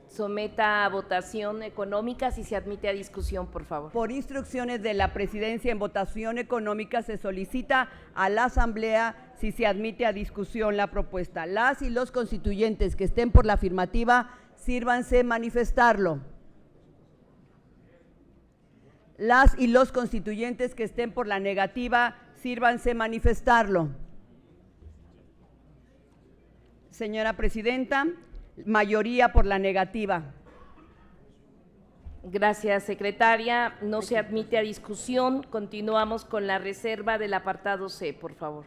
someta a votación económica si se admite a discusión, por favor. Por instrucciones de la presidencia, en votación económica se solicita a la Asamblea si se admite a discusión la propuesta. Las y los constituyentes que estén por la afirmativa, sírvanse manifestarlo. Las y los constituyentes que estén por la negativa, sírvanse manifestarlo. Señora presidenta, mayoría por la negativa. Gracias, secretaria. No se admite a discusión. Continuamos con la reserva del apartado C, por favor.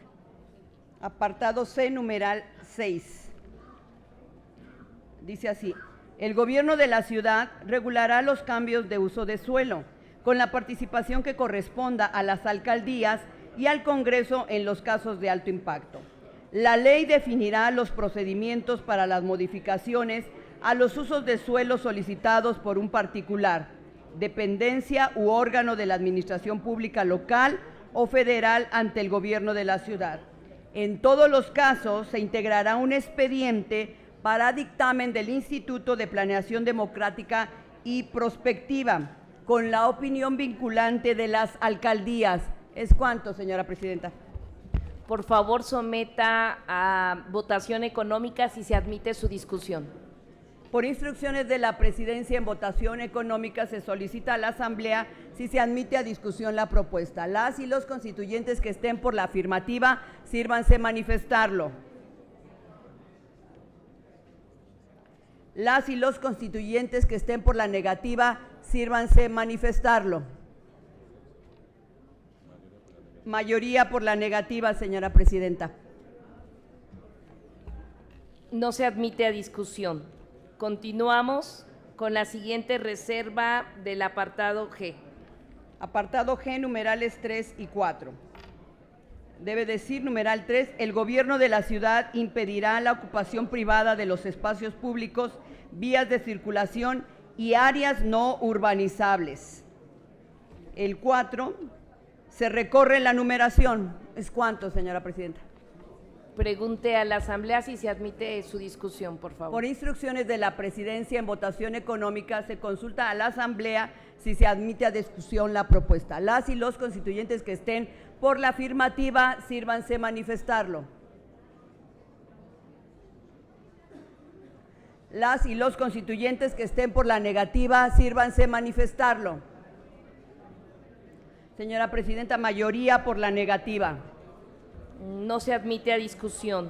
Apartado C, numeral 6. Dice así, el gobierno de la ciudad regulará los cambios de uso de suelo con la participación que corresponda a las alcaldías y al Congreso en los casos de alto impacto. La ley definirá los procedimientos para las modificaciones a los usos de suelo solicitados por un particular, dependencia u órgano de la administración pública local o federal ante el gobierno de la ciudad. En todos los casos se integrará un expediente para dictamen del Instituto de Planeación Democrática y Prospectiva, con la opinión vinculante de las alcaldías. ¿Es cuánto, señora presidenta? Por favor, someta a votación económica si se admite su discusión. Por instrucciones de la presidencia, en votación económica se solicita a la Asamblea si se admite a discusión la propuesta. Las y los constituyentes que estén por la afirmativa, sírvanse manifestarlo. Las y los constituyentes que estén por la negativa, sírvanse manifestarlo. Mayoría por la negativa, señora presidenta. No se admite a discusión. Continuamos con la siguiente reserva del apartado G. Apartado G, numerales 3 y 4. Debe decir, numeral 3, el gobierno de la ciudad impedirá la ocupación privada de los espacios públicos, vías de circulación y áreas no urbanizables. El 4, se recorre la numeración. ¿Es cuánto, señora presidenta? Pregunte a la Asamblea si se admite su discusión, por favor. Por instrucciones de la Presidencia en votación económica, se consulta a la Asamblea si se admite a discusión la propuesta. Las y los constituyentes que estén por la afirmativa, sírvanse manifestarlo. Las y los constituyentes que estén por la negativa, sírvanse manifestarlo. Señora presidenta, mayoría por la negativa. No se admite a discusión.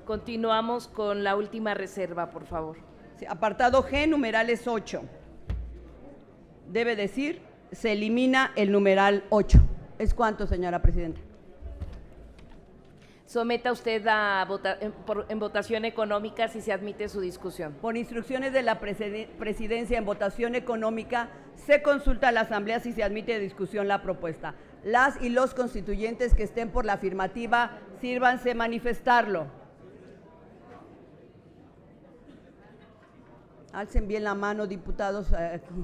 Continuamos con la última reserva, por favor. Sí, apartado G, numerales 8. Debe decir, se elimina el numeral 8. ¿Es cuánto, señora presidenta? Someta usted en votación económica si se admite su discusión. Por instrucciones de la Presidencia en votación económica, se consulta a la Asamblea si se admite a discusión la propuesta. Las y los constituyentes que estén por la afirmativa, sírvanse manifestarlo. Alcen bien la mano, diputados, aquí.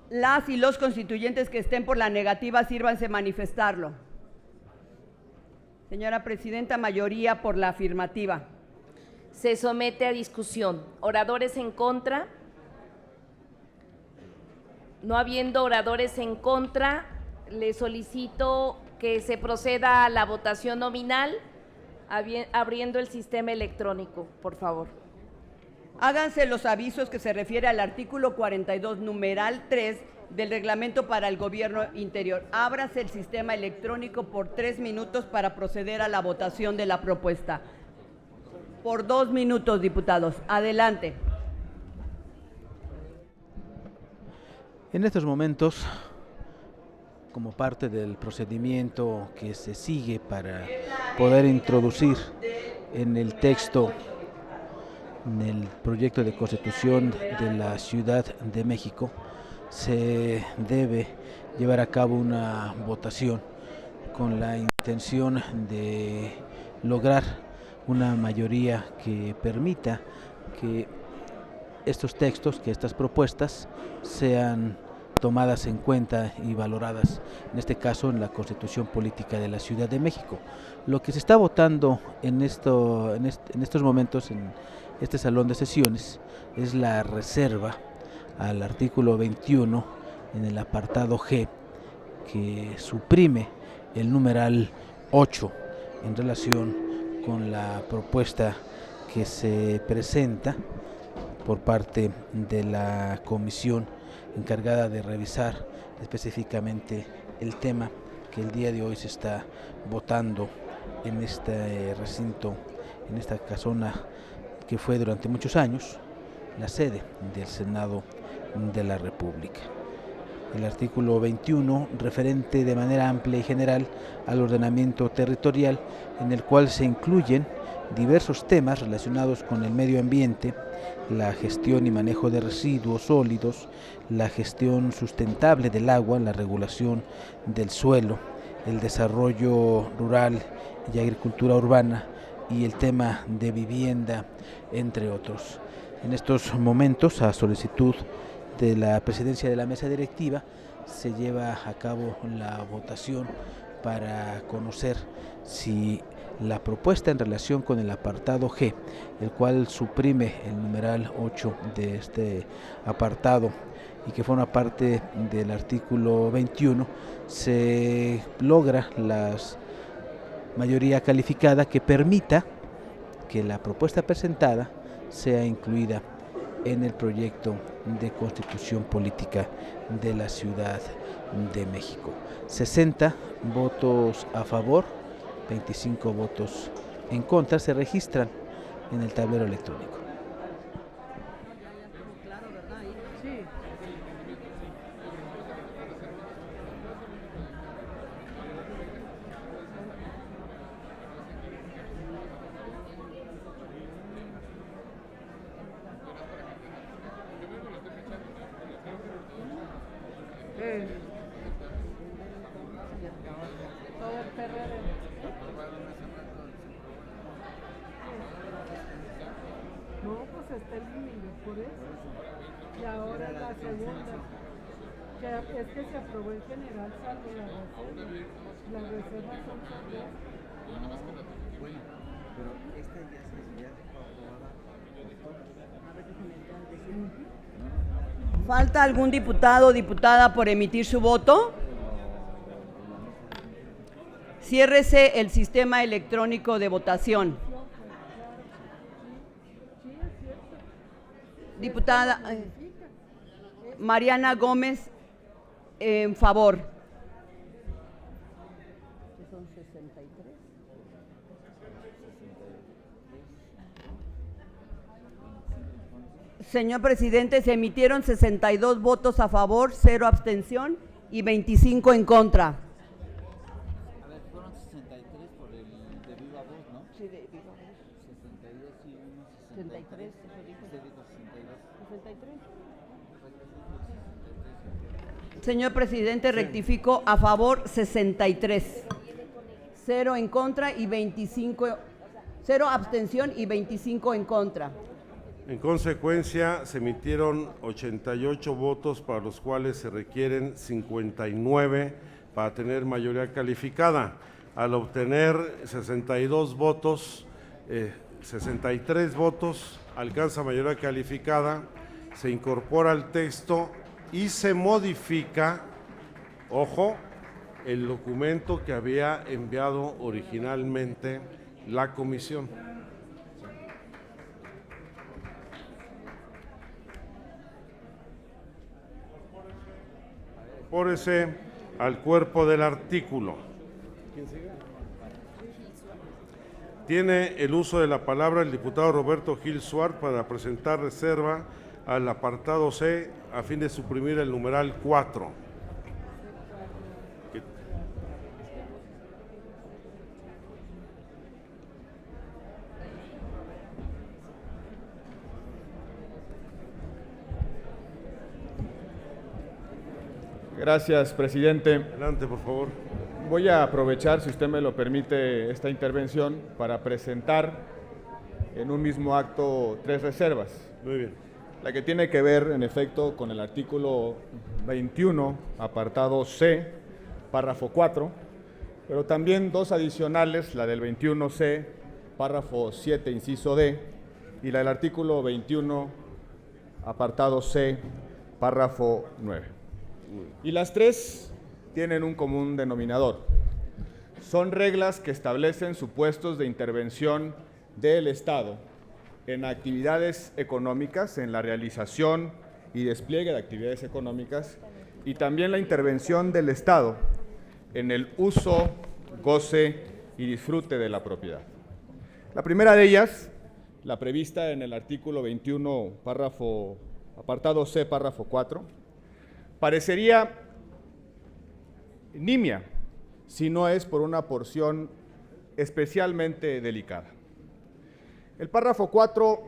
Las y los constituyentes que estén por la negativa, sírvanse manifestarlo. Señora presidenta, mayoría por la afirmativa. Se somete a discusión. ¿Oradores en contra? No habiendo oradores en contra, le solicito que se proceda a la votación nominal, abriendo el sistema electrónico, por favor. Háganse los avisos que se refiere al artículo 42, numeral 3 del Reglamento para el Gobierno Interior. Ábrase el sistema electrónico por 3 minutos para proceder a la votación de la propuesta. Por 2 minutos, diputados. Adelante. En estos momentos, como parte del procedimiento que se sigue para poder introducir en el texto, en el proyecto de Constitución de la Ciudad de México, se debe llevar a cabo una votación con la intención de lograr una mayoría que permita que estos textos, que estas propuestas sean tomadas en cuenta y valoradas, en este caso en la Constitución Política de la Ciudad de México. Lo que se está votando en estos momentos en este salón de sesiones es la reserva al artículo 21 en el apartado G, que suprime el numeral 8 en relación con la propuesta que se presenta por parte de la comisión encargada de revisar específicamente el tema que el día de hoy se está votando en este recinto, en esta casona que fue durante muchos años la sede del Senado de la República. El artículo 21, referente de manera amplia y general al ordenamiento territorial, en el cual se incluyen diversos temas relacionados con el medio ambiente, la gestión y manejo de residuos sólidos, la gestión sustentable del agua, la regulación del suelo, el desarrollo rural y agricultura urbana y el tema de vivienda, entre otros. En estos momentos, a solicitud de la presidencia de la mesa directiva, se lleva a cabo la votación para conocer si la propuesta en relación con el apartado G, el cual suprime el numeral 8 de este apartado y que forma parte del artículo 21, se logra la mayoría calificada que permita que la propuesta presentada sea incluida en el proyecto de Constitución Política de la Ciudad de México. 60 votos a favor, 25 votos en contra se registran en el tablero electrónico. Es que se aprobó en general salvo la reserva. Las reservas son salvadas. Bueno, pero esta ya fue aprobada por todos. ¿Falta algún diputado o diputada por emitir su voto? Ciérrese el sistema electrónico de votación. Diputada Mariana Gómez, en favor. Son 63. Señor presidente, se emitieron 62 votos a favor, 0 abstención y 25 en contra. A ver, fueron 63 por el de viva voz, ¿no? Sí, de viva voz. 62 y 1, 63, eso dijo. Usted dijo 62. 63. Señor presidente, rectifico, a favor 63. 0 en contra y 25, 0 abstención y 25 en contra. En consecuencia, se emitieron 88 votos, para los cuales se requieren 59 para tener mayoría calificada. Al obtener 62 votos, 63 votos, alcanza mayoría calificada, se incorpora al texto y se modifica, ojo, el documento que había enviado originalmente la comisión. Incorpórese al cuerpo del artículo. Tiene el uso de la palabra el diputado Roberto Gil Suárez para presentar reserva al apartado C a fin de suprimir el numeral 4. Gracias, presidente. Adelante, por favor. Voy a aprovechar, si usted me lo permite, esta intervención para presentar en un mismo acto 3 reservas. Muy bien. La que tiene que ver, en efecto, con el artículo 21, apartado C, párrafo 4, pero también 2 adicionales, la del 21C, párrafo 7, inciso D, y la del artículo 21, apartado C, párrafo 9. Y las 3 tienen un común denominador. Son reglas que establecen supuestos de intervención del Estado en actividades económicas, en la realización y despliegue de actividades económicas, y también la intervención del Estado en el uso, goce y disfrute de la propiedad. La primera de ellas, la prevista en el artículo 21, apartado C, párrafo 4, parecería nimia si no es por una porción especialmente delicada. El párrafo 4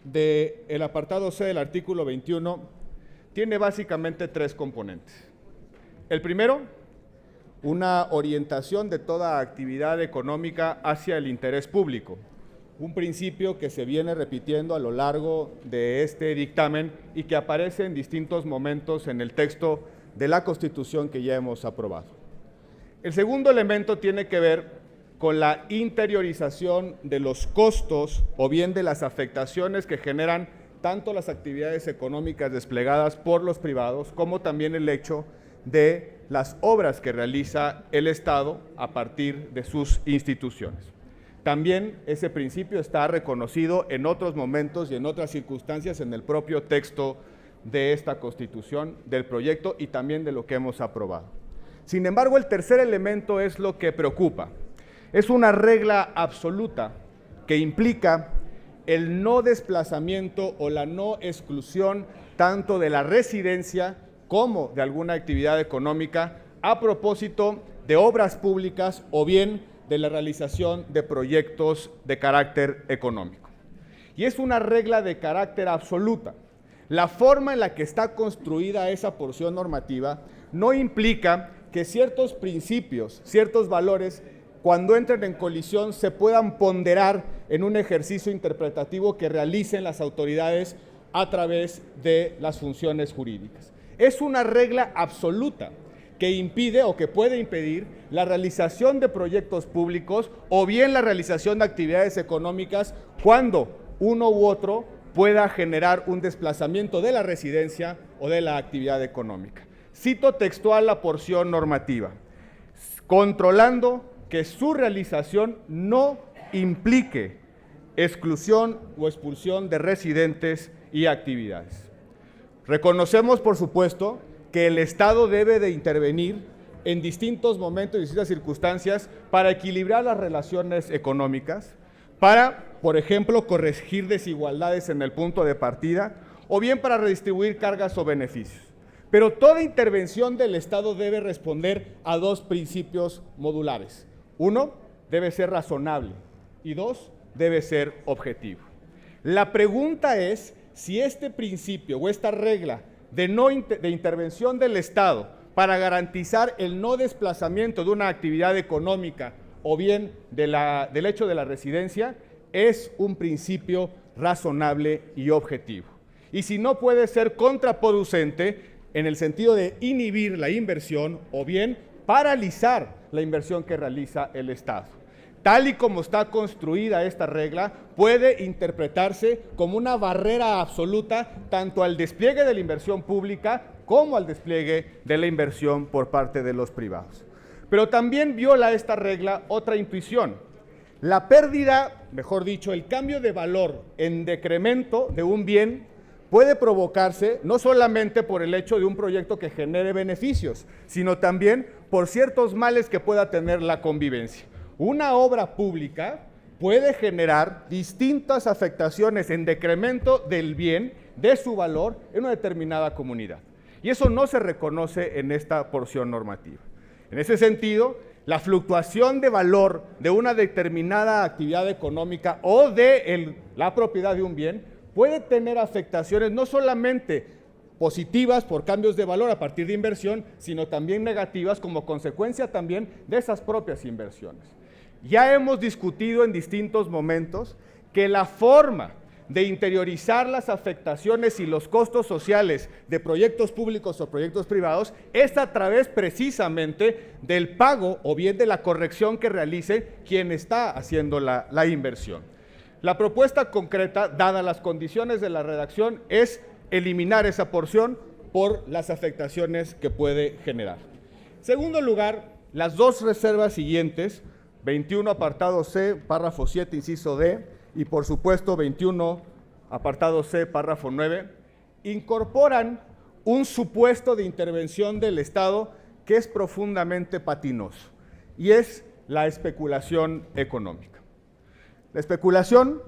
del apartado C del artículo 21 tiene básicamente 3 componentes. El primero, una orientación de toda actividad económica hacia el interés público, un principio que se viene repitiendo a lo largo de este dictamen y que aparece en distintos momentos en el texto de la Constitución que ya hemos aprobado. El segundo elemento tiene que ver con la interiorización de los costos o bien de las afectaciones que generan tanto las actividades económicas desplegadas por los privados como también el hecho de las obras que realiza el Estado a partir de sus instituciones. También ese principio está reconocido en otros momentos y en otras circunstancias en el propio texto de esta Constitución, del proyecto y también de lo que hemos aprobado. Sin embargo, el tercer elemento es lo que preocupa. Es una regla absoluta que implica el no desplazamiento o la no exclusión tanto de la residencia como de alguna actividad económica a propósito de obras públicas o bien de la realización de proyectos de carácter económico. Y es una regla de carácter absoluta. La forma en la que está construida esa porción normativa no implica que ciertos principios, ciertos valores, cuando entren en colisión, se puedan ponderar en un ejercicio interpretativo que realicen las autoridades a través de las funciones jurídicas. Es una regla absoluta que impide o que puede impedir la realización de proyectos públicos o bien la realización de actividades económicas cuando uno u otro pueda generar un desplazamiento de la residencia o de la actividad económica. Cito textual la porción normativa, controlando que su realización no implique exclusión o expulsión de residentes y actividades. Reconocemos, por supuesto, que el Estado debe de intervenir en distintos momentos y distintas circunstancias para equilibrar las relaciones económicas, para, por ejemplo, corregir desigualdades en el punto de partida o bien para redistribuir cargas o beneficios. Pero toda intervención del Estado debe responder a dos principios modulares. Uno, debe ser razonable y dos, debe ser objetivo. La pregunta es si este principio o esta regla de intervención del Estado para garantizar el no desplazamiento de una actividad económica o bien del hecho de la residencia es un principio razonable y objetivo. Y si no puede ser contraproducente en el sentido de inhibir la inversión o bien paralizar la inversión que realiza el Estado. Tal y como está construida esta regla, puede interpretarse como una barrera absoluta tanto al despliegue de la inversión pública como al despliegue de la inversión por parte de los privados. Pero también viola esta regla otra intuición. La pérdida, mejor dicho, el cambio de valor en decremento de un bien puede provocarse no solamente por el hecho de un proyecto que genere beneficios, sino también por ciertos males que pueda tener la convivencia. Una obra pública puede generar distintas afectaciones en decremento del bien, de su valor, en una determinada comunidad. Y eso no se reconoce en esta porción normativa. En ese sentido, la fluctuación de valor de una determinada actividad económica o de la propiedad de un bien puede tener afectaciones no solamente positivas por cambios de valor a partir de inversión, sino también negativas como consecuencia también de esas propias inversiones. Ya hemos discutido en distintos momentos que la forma de interiorizar las afectaciones y los costos sociales de proyectos públicos o proyectos privados es a través precisamente del pago o bien de la corrección que realice quien está haciendo la inversión. La propuesta concreta, dadas las condiciones de la redacción, es eliminar esa porción por las afectaciones que puede generar. En segundo lugar, las dos reservas siguientes, 21 apartado C, párrafo 7, inciso D, y por supuesto 21 apartado C, párrafo 9, incorporan un supuesto de intervención del Estado que es profundamente patinoso, y es la especulación económica. La especulación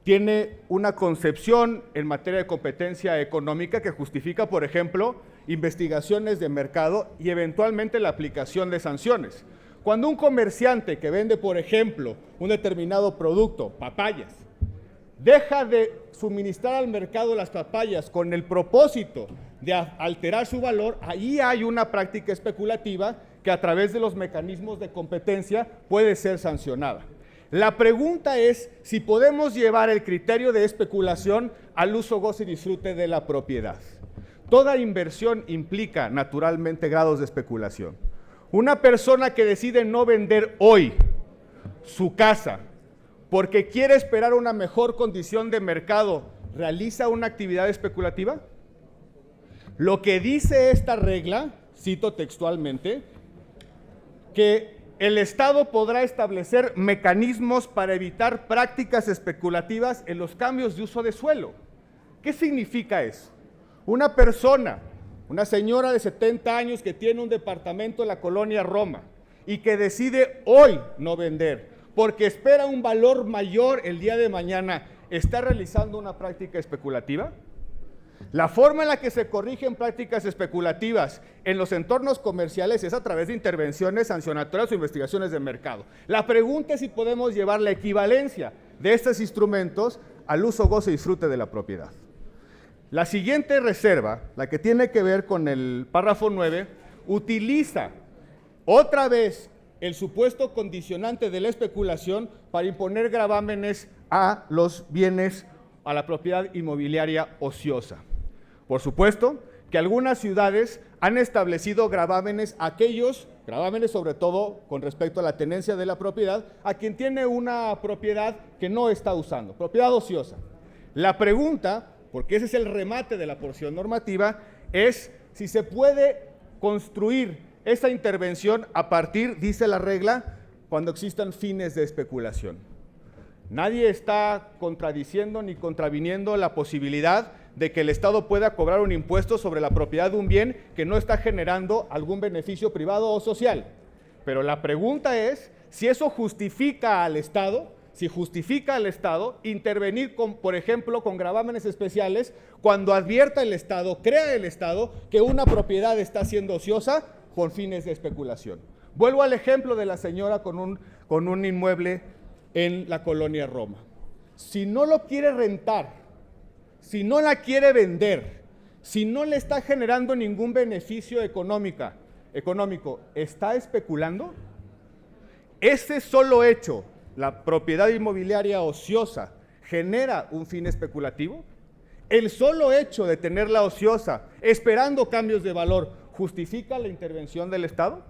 tiene una concepción en materia de competencia económica que justifica, por ejemplo, investigaciones de mercado y eventualmente la aplicación de sanciones. Cuando un comerciante que vende, por ejemplo, un determinado producto, papayas, deja de suministrar al mercado las papayas con el propósito de alterar su valor, ahí hay una práctica especulativa que a través de los mecanismos de competencia puede ser sancionada. La pregunta es si podemos llevar el criterio de especulación al uso, goce y disfrute de la propiedad. Toda inversión implica naturalmente grados de especulación. Una persona que decide no vender hoy su casa porque quiere esperar una mejor condición de mercado, ¿realiza una actividad especulativa? Lo que dice esta regla, cito textualmente, que el Estado podrá establecer mecanismos para evitar prácticas especulativas en los cambios de uso de suelo. ¿Qué significa eso? Una persona, una señora de 70 años que tiene un departamento en la colonia Roma y que decide hoy no vender porque espera un valor mayor el día de mañana, ¿está realizando una práctica especulativa? La forma en la que se corrigen prácticas especulativas en los entornos comerciales es a través de intervenciones sancionatorias o investigaciones de mercado. La pregunta es si podemos llevar la equivalencia de estos instrumentos al uso, goce y disfrute de la propiedad. La siguiente reserva, la que tiene que ver con el párrafo 9, utiliza otra vez el supuesto condicionante de la especulación para imponer gravámenes a los bienes, a la propiedad inmobiliaria ociosa. Por supuesto que algunas ciudades han establecido gravámenes, gravámenes sobre todo con respecto a la tenencia de la propiedad, a quien tiene una propiedad que no está usando, propiedad ociosa. La pregunta, porque ese es el remate de la porción normativa, es si se puede construir esa intervención a partir, dice la regla, cuando existan fines de especulación. Nadie está contradiciendo ni contraviniendo la posibilidad de que el Estado pueda cobrar un impuesto sobre la propiedad de un bien que no está generando algún beneficio privado o social. Pero la pregunta es si eso justifica al Estado, si justifica al Estado intervenir, por ejemplo, con gravámenes especiales cuando advierta el Estado, crea el Estado que una propiedad está siendo ociosa con fines de especulación. Vuelvo al ejemplo de la señora con un inmueble en la colonia Roma. Si no lo quiere rentar, si no la quiere vender, si no le está generando ningún beneficio económico, ¿está especulando? Ese solo hecho, la propiedad inmobiliaria ociosa, ¿genera un fin especulativo? El solo hecho de tenerla ociosa, esperando cambios de valor, ¿justifica la intervención del Estado?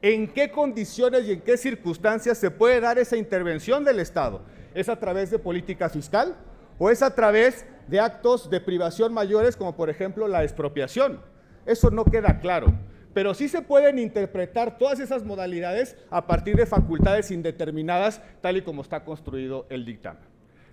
¿En qué condiciones y en qué circunstancias se puede dar esa intervención del Estado? ¿Es a través de política fiscal o es a través de actos de privación mayores como por ejemplo la expropiación? Eso no queda claro, pero sí se pueden interpretar todas esas modalidades a partir de facultades indeterminadas tal y como está construido el dictamen.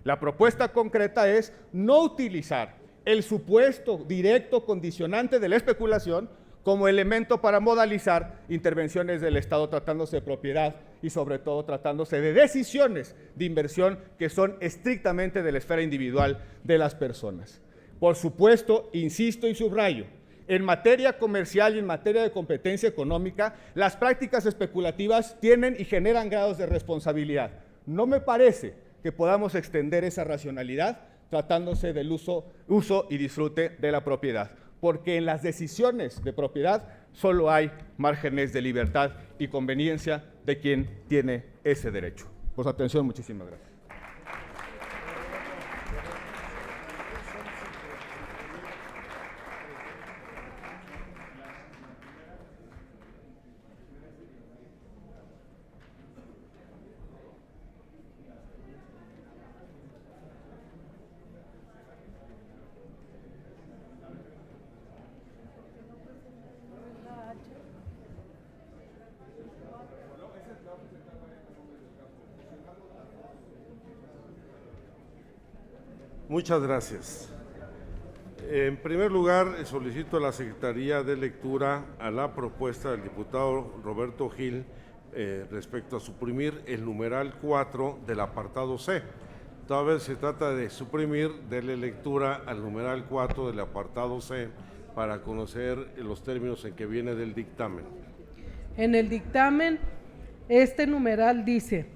La propuesta concreta es no utilizar el supuesto directo condicionante de la especulación como elemento para modalizar intervenciones del Estado tratándose de propiedad y sobre todo tratándose de decisiones de inversión que son estrictamente de la esfera individual de las personas. Por supuesto, insisto y subrayo, en materia comercial y en materia de competencia económica, las prácticas especulativas tienen y generan grados de responsabilidad. No me parece que podamos extender esa racionalidad tratándose del uso y disfrute de la propiedad, porque en las decisiones de propiedad solo hay márgenes de libertad y conveniencia de quien tiene ese derecho. Por su atención, muchísimas gracias. Muchas gracias. En primer lugar, solicito a la Secretaría de Lectura a la propuesta del diputado Roberto Gil respecto a suprimir el numeral 4 del apartado C. Toda vez se trata de suprimir, darle lectura al numeral 4 del apartado C para conocer los términos en que viene del dictamen. En el dictamen, este numeral dice: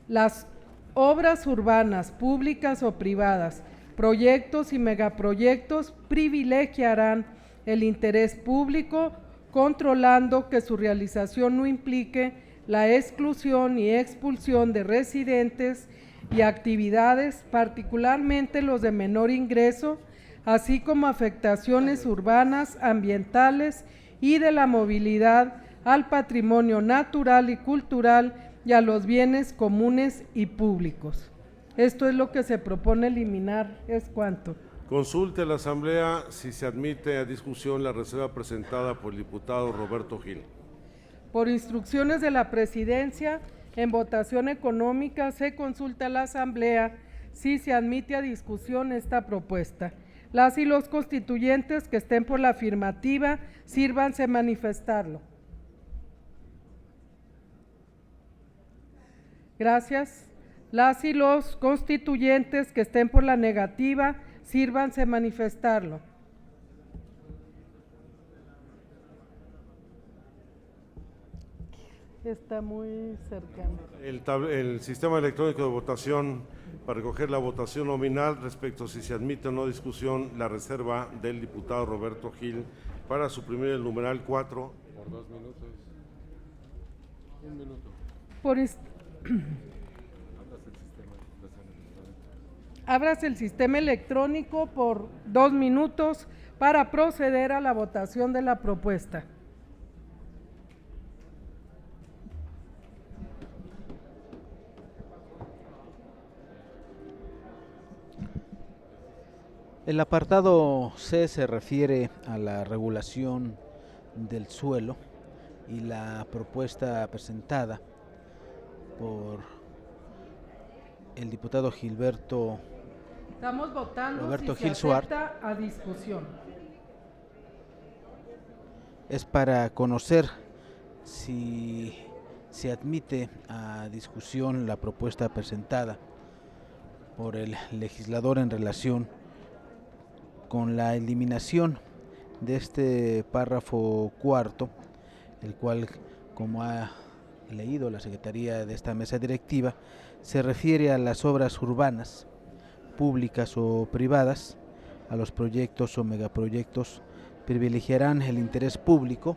las obras urbanas, públicas o privadas, proyectos y megaproyectos privilegiarán el interés público, controlando que su realización no implique la exclusión y expulsión de residentes y actividades, particularmente los de menor ingreso, así como afectaciones urbanas, ambientales y de la movilidad al patrimonio natural y cultural y a los bienes comunes y públicos. Esto es lo que se propone eliminar. ¿Es cuánto? Consulte a la Asamblea si se admite a discusión la reserva presentada por el diputado Roberto Gil. Por instrucciones de la Presidencia, en votación económica se consulta a la Asamblea si se admite a discusión esta propuesta. Las y los constituyentes que estén por la afirmativa, sírvanse manifestarlo. Gracias. Las y los constituyentes que estén por la negativa, sírvanse manifestarlo. Está muy cercano. El sistema electrónico de votación para recoger la votación nominal respecto a si se admite o no discusión la reserva del diputado Roberto Gil para suprimir el numeral 4. Por 2 minutos. 1 minuto. Ábrase el sistema electrónico por 2 minutos para proceder a la votación de la propuesta. El apartado C se refiere a la regulación del suelo y la propuesta presentada por el diputado Gilberto Estamos votando Roberto si Gil se Suárez. acepta a discusión. Es para conocer si se admite a discusión la propuesta presentada por el legislador en relación con la eliminación de este párrafo cuarto, el cual, como ha leído la Secretaría de esta mesa directiva, se refiere a las obras urbanas, públicas o privadas, a los proyectos o megaproyectos, privilegiarán el interés público,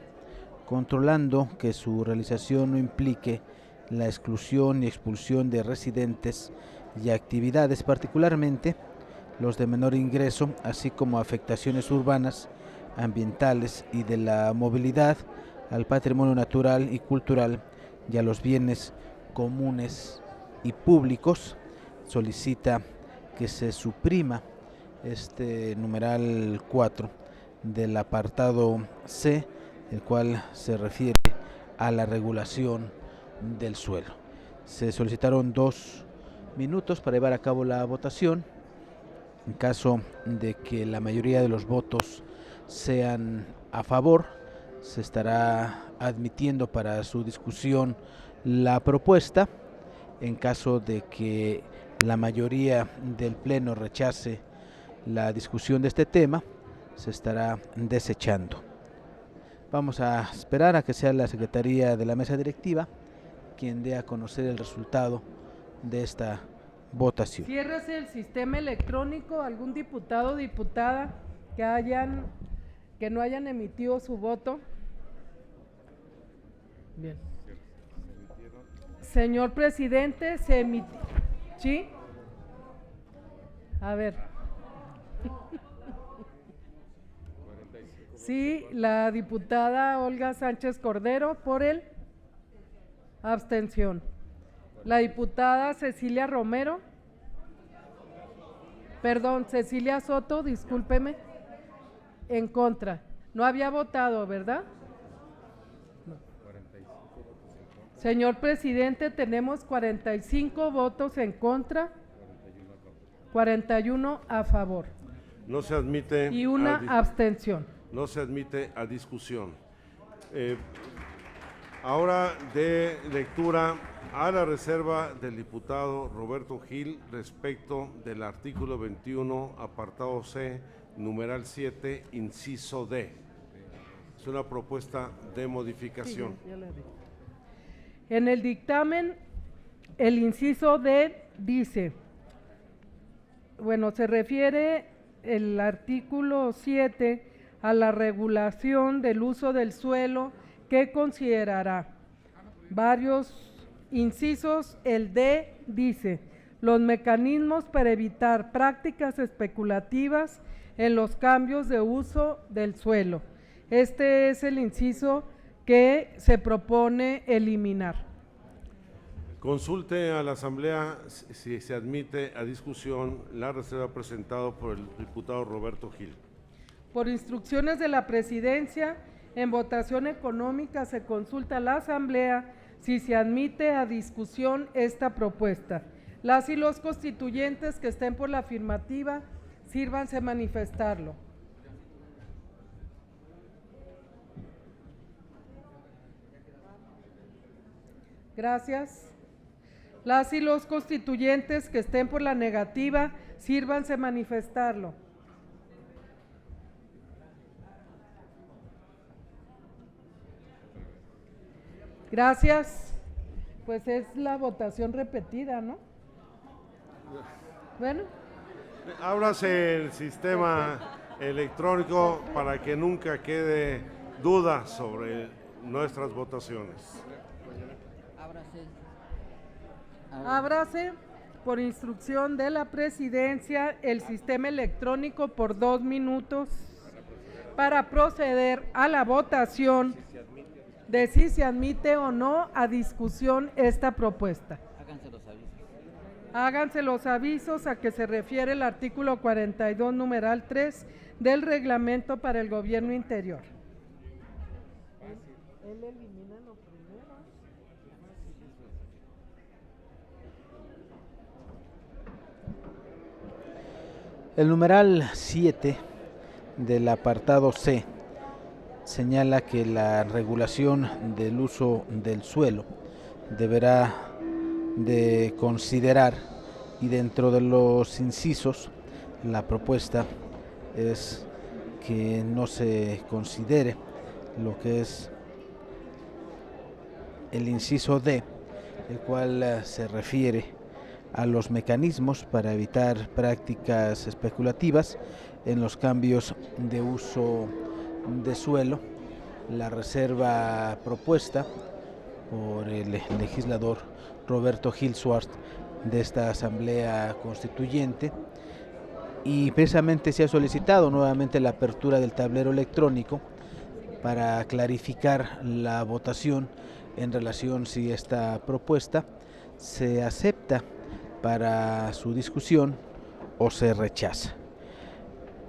controlando que su realización no implique la exclusión y expulsión de residentes y actividades, particularmente los de menor ingreso, así como afectaciones urbanas, ambientales y de la movilidad al patrimonio natural y cultural y a los bienes comunes y públicos. Solicita que se suprima este numeral 4 del apartado C, el cual se refiere a la regulación del suelo. Se solicitaron 2 minutos para llevar a cabo la votación. En caso de que la mayoría de los votos sean a favor, se estará admitiendo para su discusión la propuesta. En caso de que la mayoría del Pleno rechace la discusión de este tema, se estará desechando. Vamos a esperar a que sea la Secretaría de la Mesa Directiva quien dé a conocer el resultado de esta votación. Ciérrese el sistema electrónico. ¿Algún diputado o diputada que no hayan emitido su voto? Bien. Señor presidente, se emitió. ¿Sí? A ver. Sí, la diputada Olga Sánchez Cordero por el abstención. La diputada Cecilia Romero, perdón, Cecilia Soto, discúlpeme, en contra. No había votado, ¿verdad? No. Señor presidente, tenemos 45 votos en contra, 41 a favor. No se admite. Y una abstención. No se admite a discusión. Ahora de lectura a la reserva del diputado Roberto Gil respecto del artículo 21, apartado C, numeral 7, inciso D. Es una propuesta de modificación. Sí, ya la vi. En el dictamen, el inciso D dice, bueno, se refiere el artículo 7 a la regulación del uso del suelo que considerará varios incisos. El D dice, los mecanismos para evitar prácticas especulativas en los cambios de uso del suelo. Este es el inciso que se propone eliminar. Consulte a la Asamblea si se admite a discusión la reserva presentada por el diputado Roberto Gil. Por instrucciones de la Presidencia, en votación económica se consulta a la Asamblea si se admite a discusión esta propuesta. Las y los constituyentes que estén por la afirmativa, sírvanse a manifestarlo. Gracias. Las y los constituyentes que estén por la negativa, sírvanse a manifestarlo. Gracias. Pues es la votación repetida, ¿no? Bueno. Ábrase el sistema electrónico para que nunca quede duda sobre nuestras votaciones. Ábrase por instrucción de la Presidencia el sistema electrónico por 2 minutos. para proceder a la votación de si se admite o no a discusión esta propuesta. Háganse los avisos a que se refiere el artículo 42, numeral 3 del reglamento para el gobierno interior. Él elimina lo primero. El numeral 7 del apartado C señala que la regulación del uso del suelo deberá de considerar, y dentro de los incisos la propuesta es que no se considere lo que es el inciso D, el cual se refiere a los mecanismos para evitar prácticas especulativas en los cambios de uso de suelo. La reserva propuesta por el legislador Roberto Gil Suart de esta Asamblea Constituyente, y precisamente se ha solicitado nuevamente la apertura del tablero electrónico para clarificar la votación en relación si esta propuesta se acepta para su discusión o se rechaza.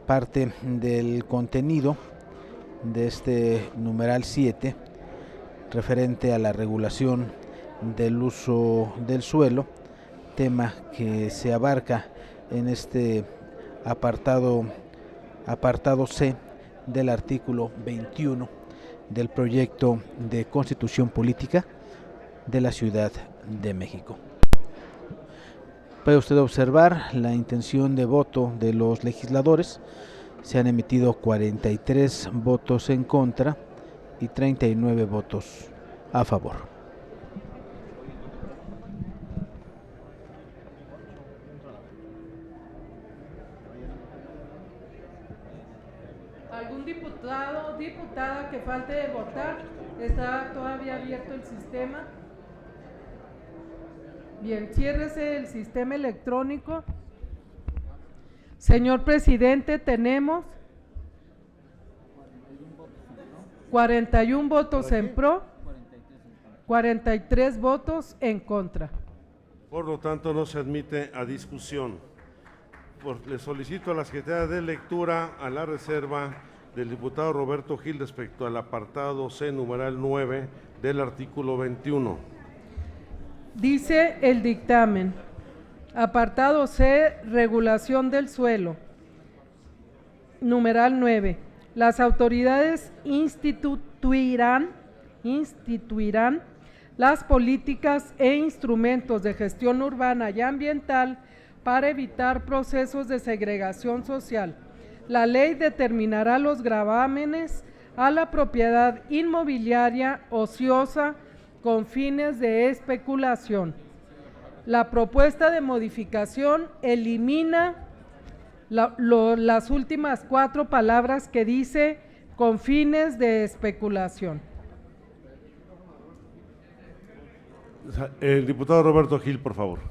Parte del contenido de este numeral 7 referente a la regulación del uso del suelo, tema que se abarca en este apartado C del artículo 21 del proyecto de Constitución Política de la Ciudad de México. Puede usted observar la intención de voto de los legisladores. Se han emitido 43 votos en contra y 39 votos a favor. ¿Algún diputado o diputada que falte de votar? ¿Está todavía abierto el sistema? Bien, ciérrese el sistema electrónico. Señor presidente, tenemos 41 votos en pro, 43 votos en contra. Por lo tanto, no se admite a discusión. Le solicito a la Secretaría de Lectura a la reserva del diputado Roberto Gil respecto al apartado C, numeral 9 del artículo 21. Dice el dictamen, apartado C, regulación del suelo, numeral 9. Las autoridades instituirán las políticas e instrumentos de gestión urbana y ambiental para evitar procesos de segregación social. La ley determinará los gravámenes a la propiedad inmobiliaria ociosa con fines de especulación. La propuesta de modificación elimina las últimas 4 palabras que dice con fines de especulación. El diputado Roberto Gil, por favor.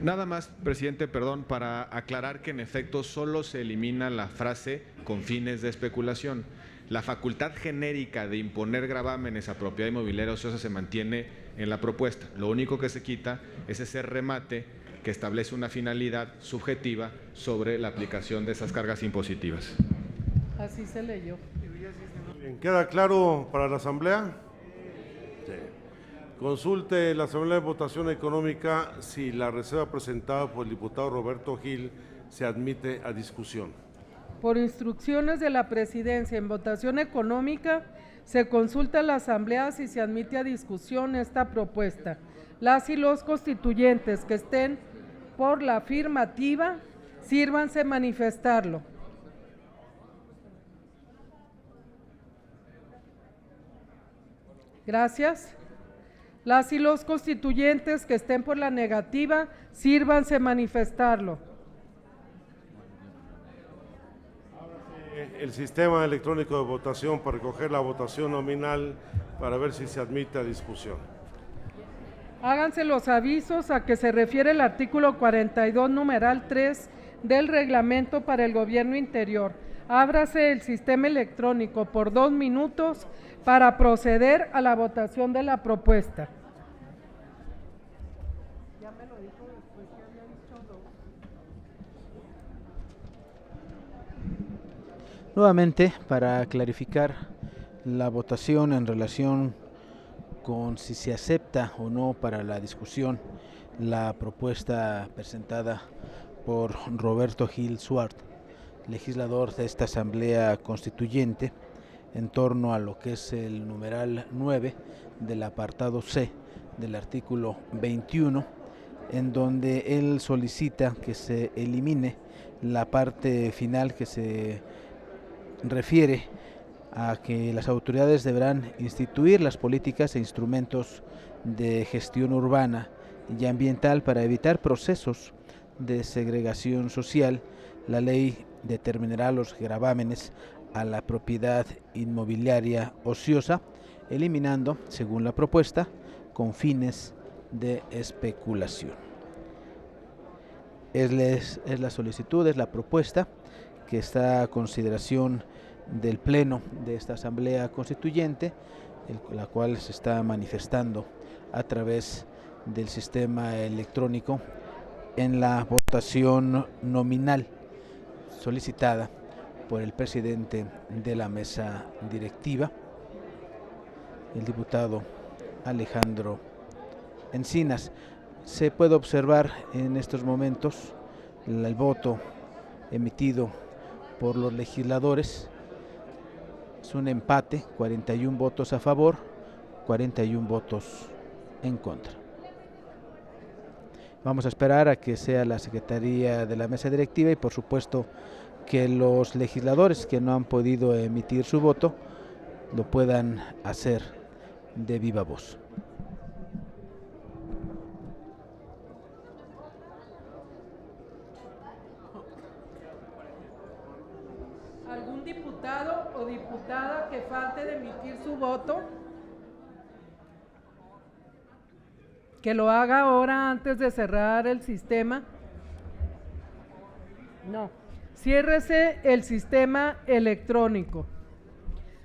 Nada más, presidente, perdón, para aclarar que en efecto solo se elimina la frase con fines de especulación. La facultad genérica de imponer gravámenes a propiedad inmobiliaria ociosa se mantiene en la propuesta. Lo único que se quita es ese remate que establece una finalidad subjetiva sobre la aplicación de esas cargas impositivas. Así se leyó. Bien, ¿queda claro para la Asamblea? Sí. Consulte la Asamblea de Votación Económica si la reserva presentada por el diputado Roberto Gil se admite a discusión. Por instrucciones de la Presidencia, en votación económica se consulta a la Asamblea si se admite a discusión esta propuesta. Las y los constituyentes que estén por la afirmativa, sírvanse manifestarlo. Gracias. Las y los constituyentes que estén por la negativa, sírvanse manifestarlo. El sistema electrónico de votación para recoger la votación nominal para ver si se admite a discusión. Háganse los avisos a que se refiere el artículo 42, numeral 3 del reglamento para el gobierno interior. Ábrase el sistema electrónico por 2 minutos para proceder a la votación de la propuesta. Ya me lo dijo después que había dicho 2. Nuevamente, para clarificar la votación en relación con si se acepta o no para la discusión la propuesta presentada por Roberto Gil Suart, legislador de esta Asamblea Constituyente, en torno a lo que es el numeral 9 del apartado C del artículo 21, en donde él solicita que se elimine la parte final que se refiere a que las autoridades deberán instituir las políticas e instrumentos de gestión urbana y ambiental para evitar procesos de segregación social. La ley determinará los gravámenes a la propiedad inmobiliaria ociosa, eliminando, según la propuesta, con fines de especulación. Es la solicitud, es la propuesta que está a consideración del Pleno de esta Asamblea Constituyente, la cual se está manifestando a través del sistema electrónico en la votación nominal solicitada por el presidente de la mesa directiva, el diputado Alejandro Encinas. Se puede observar en estos momentos el voto emitido por los legisladores. Es un empate, 41 votos a favor, 41 votos en contra. Vamos a esperar a que sea la Secretaría de la Mesa Directiva y por supuesto que los legisladores que no han podido emitir su voto lo puedan hacer de viva voz. ¿Algún diputado o diputada que falte de emitir su voto? Que lo haga ahora antes de cerrar el sistema. No. Ciérrese el sistema electrónico.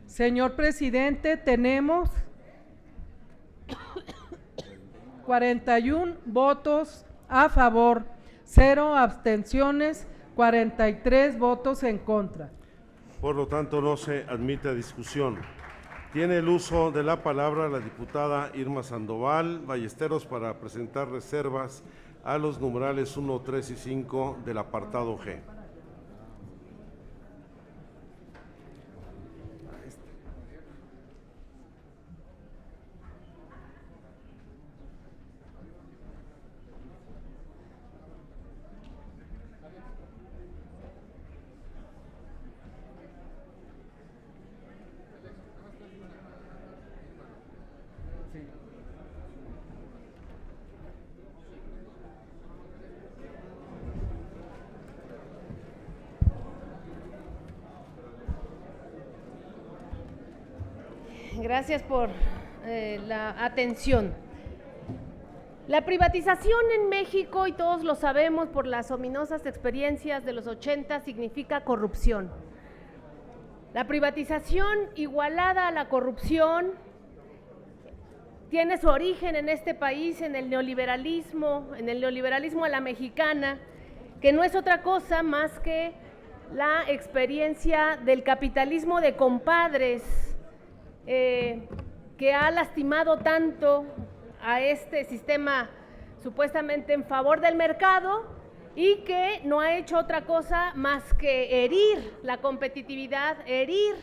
Señor presidente, tenemos 41 votos a favor, 0 abstenciones, 43 votos en contra. Por lo tanto, no se admite discusión. Tiene el uso de la palabra la diputada Irma Sandoval Ballesteros para presentar reservas a los numerales 1, 3 y 5 del apartado G. Gracias por la atención. La privatización en México, y todos lo sabemos por las ominosas experiencias de los 80, significa corrupción. La privatización igualada a la corrupción tiene su origen en este país en el neoliberalismo a la mexicana, que no es otra cosa más que la experiencia del capitalismo de compadres, que ha lastimado tanto a este sistema supuestamente en favor del mercado y que no ha hecho otra cosa más que herir la competitividad, herir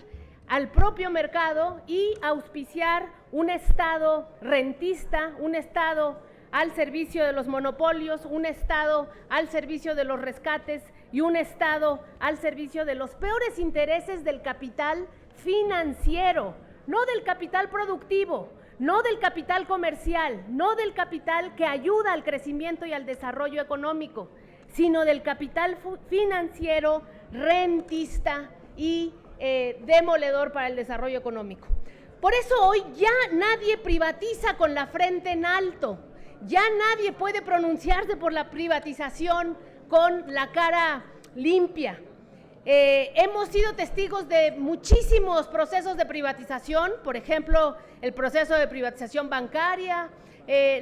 al propio mercado y auspiciar un Estado rentista, un Estado al servicio de los monopolios, un Estado al servicio de los rescates y un Estado al servicio de los peores intereses del capital financiero, no del capital productivo, no del capital comercial, no del capital que ayuda al crecimiento y al desarrollo económico, sino del capital financiero, rentista y demoledor para el desarrollo económico. Por eso hoy ya nadie privatiza con la frente en alto, ya nadie puede pronunciarse por la privatización con la cara limpia. Hemos sido testigos de muchísimos procesos de privatización, por ejemplo, el proceso de privatización bancaria,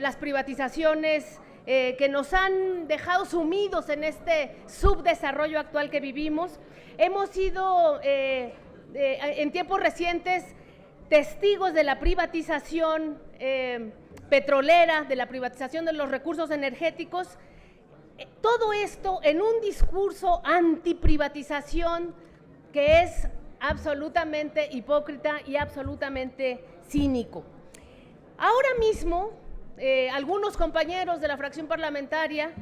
las privatizaciones que nos han dejado sumidos en este subdesarrollo actual que vivimos. Hemos sido en tiempos recientes testigos de la privatización petrolera, de la privatización de los recursos energéticos. Todo esto en un discurso antiprivatización que es absolutamente hipócrita y absolutamente cínico. Ahora mismo, algunos compañeros de la fracción parlamentaria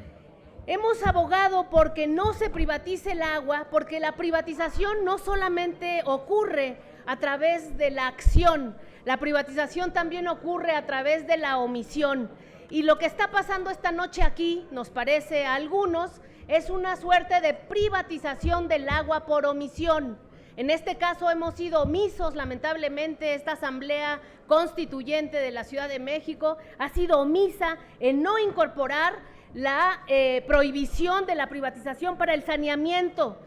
hemos abogado porque no se privatice el agua, porque la privatización no solamente ocurre a través de la acción, la privatización también ocurre a través de la omisión. Y lo que está pasando esta noche aquí, nos parece a algunos, es una suerte de privatización del agua por omisión. En este caso hemos sido omisos, lamentablemente. Esta Asamblea Constituyente de la Ciudad de México ha sido omisa en no incorporar la prohibición de la privatización para el saneamiento,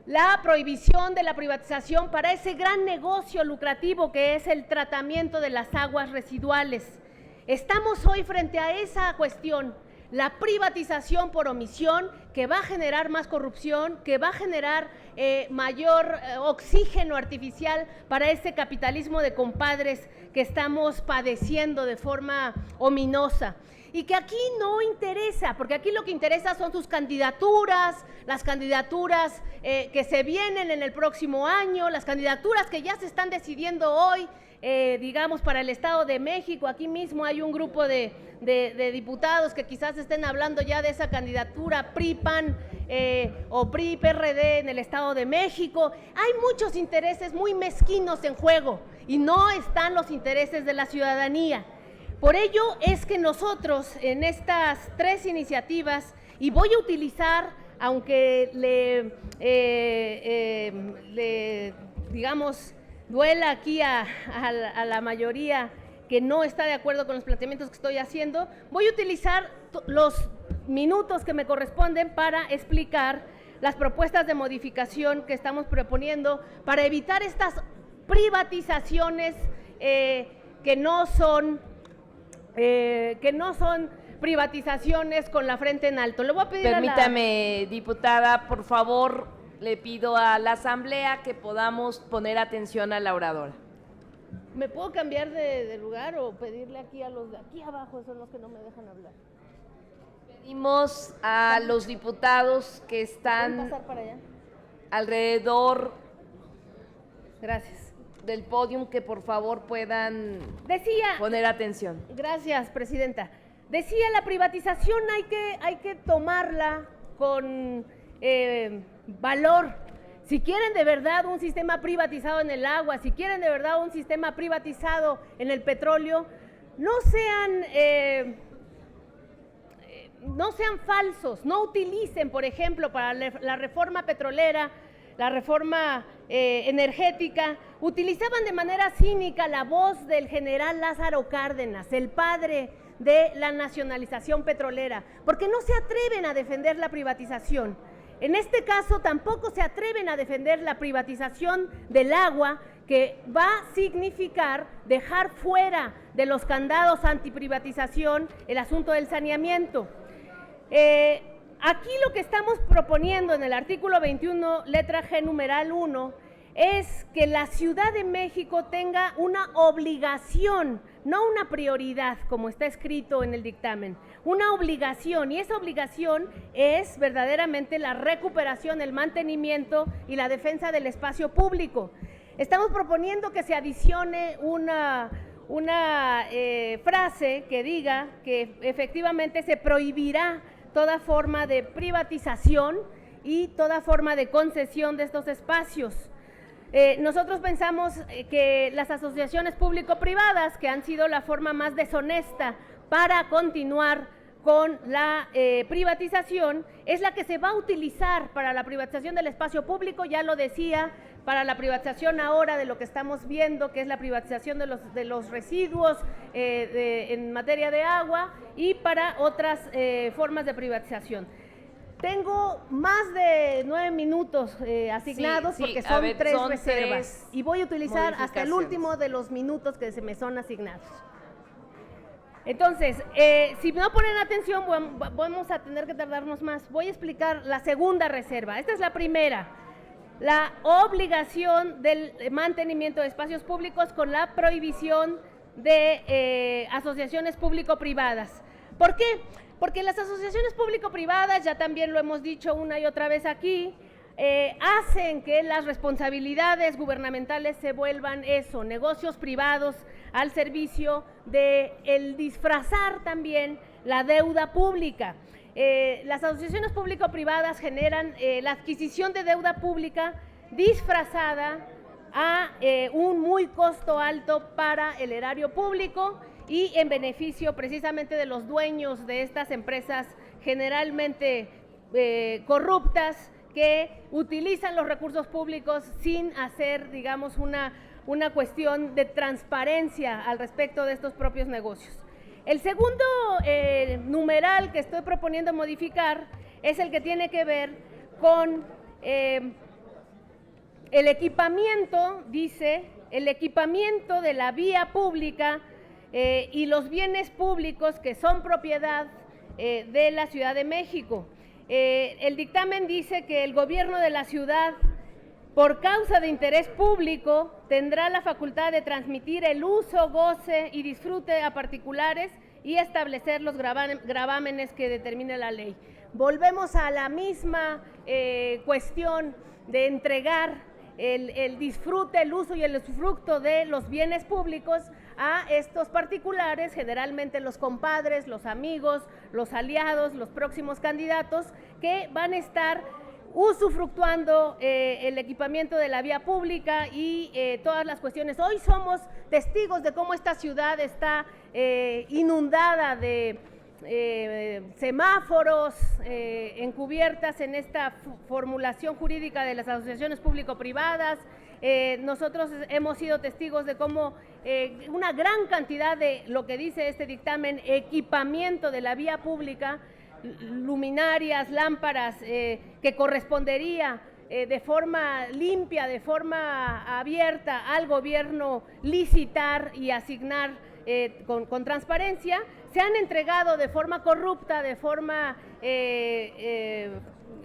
la prohibición de la privatización para ese gran negocio lucrativo que es el tratamiento de las aguas residuales. Estamos hoy frente a esa cuestión, la privatización por omisión, que va a generar más corrupción, que va a generar mayor oxígeno artificial para ese capitalismo de compadres que estamos padeciendo de forma ominosa. Y que aquí no interesa, porque aquí lo que interesa son sus candidaturas, las candidaturas que se vienen en el próximo año, las candidaturas que ya se están decidiendo hoy, digamos, para el Estado de México. Aquí mismo hay un grupo de diputados que quizás estén hablando ya de esa candidatura PRI-PAN o PRI-PRD en el Estado de México. Hay muchos intereses muy mezquinos en juego y no están los intereses de la ciudadanía. Por ello es que nosotros en estas tres iniciativas, y voy a utilizar, aunque digamos, duela aquí a la mayoría que no está de acuerdo con los planteamientos que estoy haciendo, voy a utilizar los minutos que me corresponden para explicar las propuestas de modificación que estamos proponiendo para evitar estas privatizaciones que no son privatizaciones con la frente en alto. Le voy a pedir Permítame, diputada, por favor, le pido a la Asamblea que podamos poner atención a la oradora. ¿Me puedo cambiar de lugar o pedirle aquí a los de aquí abajo? Son los que no me dejan hablar. Pedimos a los diputados que están ¿Pueden pasar para allá? alrededor Gracias. del podium que por favor puedan poner atención. Gracias, presidenta. Decía, la privatización hay que tomarla con valor. Si quieren de verdad un sistema privatizado en el agua, si quieren de verdad un sistema privatizado en el petróleo, no sean falsos, no utilicen, por ejemplo, para la reforma petrolera, la reforma energética, utilizaban de manera cínica la voz del general Lázaro Cárdenas, el padre de la nacionalización petrolera, porque no se atreven a defender la privatización. En este caso tampoco se atreven a defender la privatización del agua, que va a significar dejar fuera de los candados antiprivatización el asunto del saneamiento. Aquí lo que estamos proponiendo en el artículo 21, letra G, numeral 1, es que la Ciudad de México tenga una obligación, no una prioridad, como está escrito en el dictamen, una obligación, y esa obligación es verdaderamente la recuperación, el mantenimiento y la defensa del espacio público. Estamos proponiendo que se adicione una frase que diga que efectivamente se prohibirá toda forma de privatización y toda forma de concesión de estos espacios. Nosotros pensamos que las asociaciones público-privadas, que han sido la forma más deshonesta para continuar con la privatización, es la que se va a utilizar para la privatización del espacio público, ya lo decía, para la privatización ahora de lo que estamos viendo, que es la privatización de los residuos en materia de agua, y para otras formas de privatización. Tengo más de 9 minutos asignados Sí, porque a son ver, 3 son reservas 3 y voy a utilizar hasta el modificaciones. último de los minutos que se me son asignados. Entonces, si no ponen atención, vamos a tener que tardarnos más. Voy a explicar la segunda reserva. Esta es la primera. La obligación del mantenimiento de espacios públicos con la prohibición de asociaciones público-privadas. ¿Por qué? Porque las asociaciones público-privadas, ya también lo hemos dicho una y otra vez aquí, hacen que las responsabilidades gubernamentales se vuelvan eso, negocios privados al servicio de el disfrazar también la deuda pública. Las asociaciones público-privadas generan la adquisición de deuda pública disfrazada a un muy costo alto para el erario público y en beneficio precisamente de los dueños de estas empresas generalmente corruptas que utilizan los recursos públicos sin hacer, digamos, una cuestión de transparencia al respecto de estos propios negocios. El segundo numeral que estoy proponiendo modificar es el que tiene que ver con el equipamiento, dice, el equipamiento de la vía pública y los bienes públicos que son propiedad de la Ciudad de México. El dictamen dice que el gobierno de la ciudad, por causa de interés público, tendrá la facultad de transmitir el uso, goce y disfrute a particulares y establecer los gravámenes que determine la ley. Volvemos a la misma cuestión de entregar el disfrute, el uso y el usufructo de los bienes públicos a estos particulares, generalmente los compadres, los amigos, los aliados, los próximos candidatos que van a estar usufructuando el equipamiento de la vía pública y todas las cuestiones. Hoy somos testigos de cómo esta ciudad está inundada de semáforos encubiertas en esta formulación jurídica de las asociaciones público-privadas. Nosotros hemos sido testigos de cómo una gran cantidad de lo que dice este dictamen, equipamiento de la vía pública, luminarias, lámparas, que correspondería de forma limpia, de forma abierta al gobierno licitar y asignar con transparencia, se han entregado de forma corrupta, de forma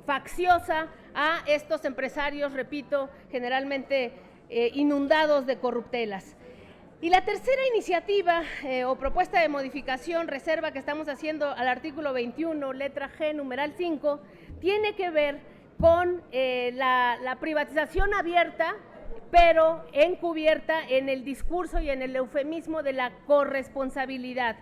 facciosa a estos empresarios, repito, generalmente inundados de corruptelas. Y la tercera iniciativa o propuesta de modificación, reserva que estamos haciendo al artículo 21, letra G, numeral 5, tiene que ver con la privatización abierta, pero encubierta en el discurso y en el eufemismo de la corresponsabilidad.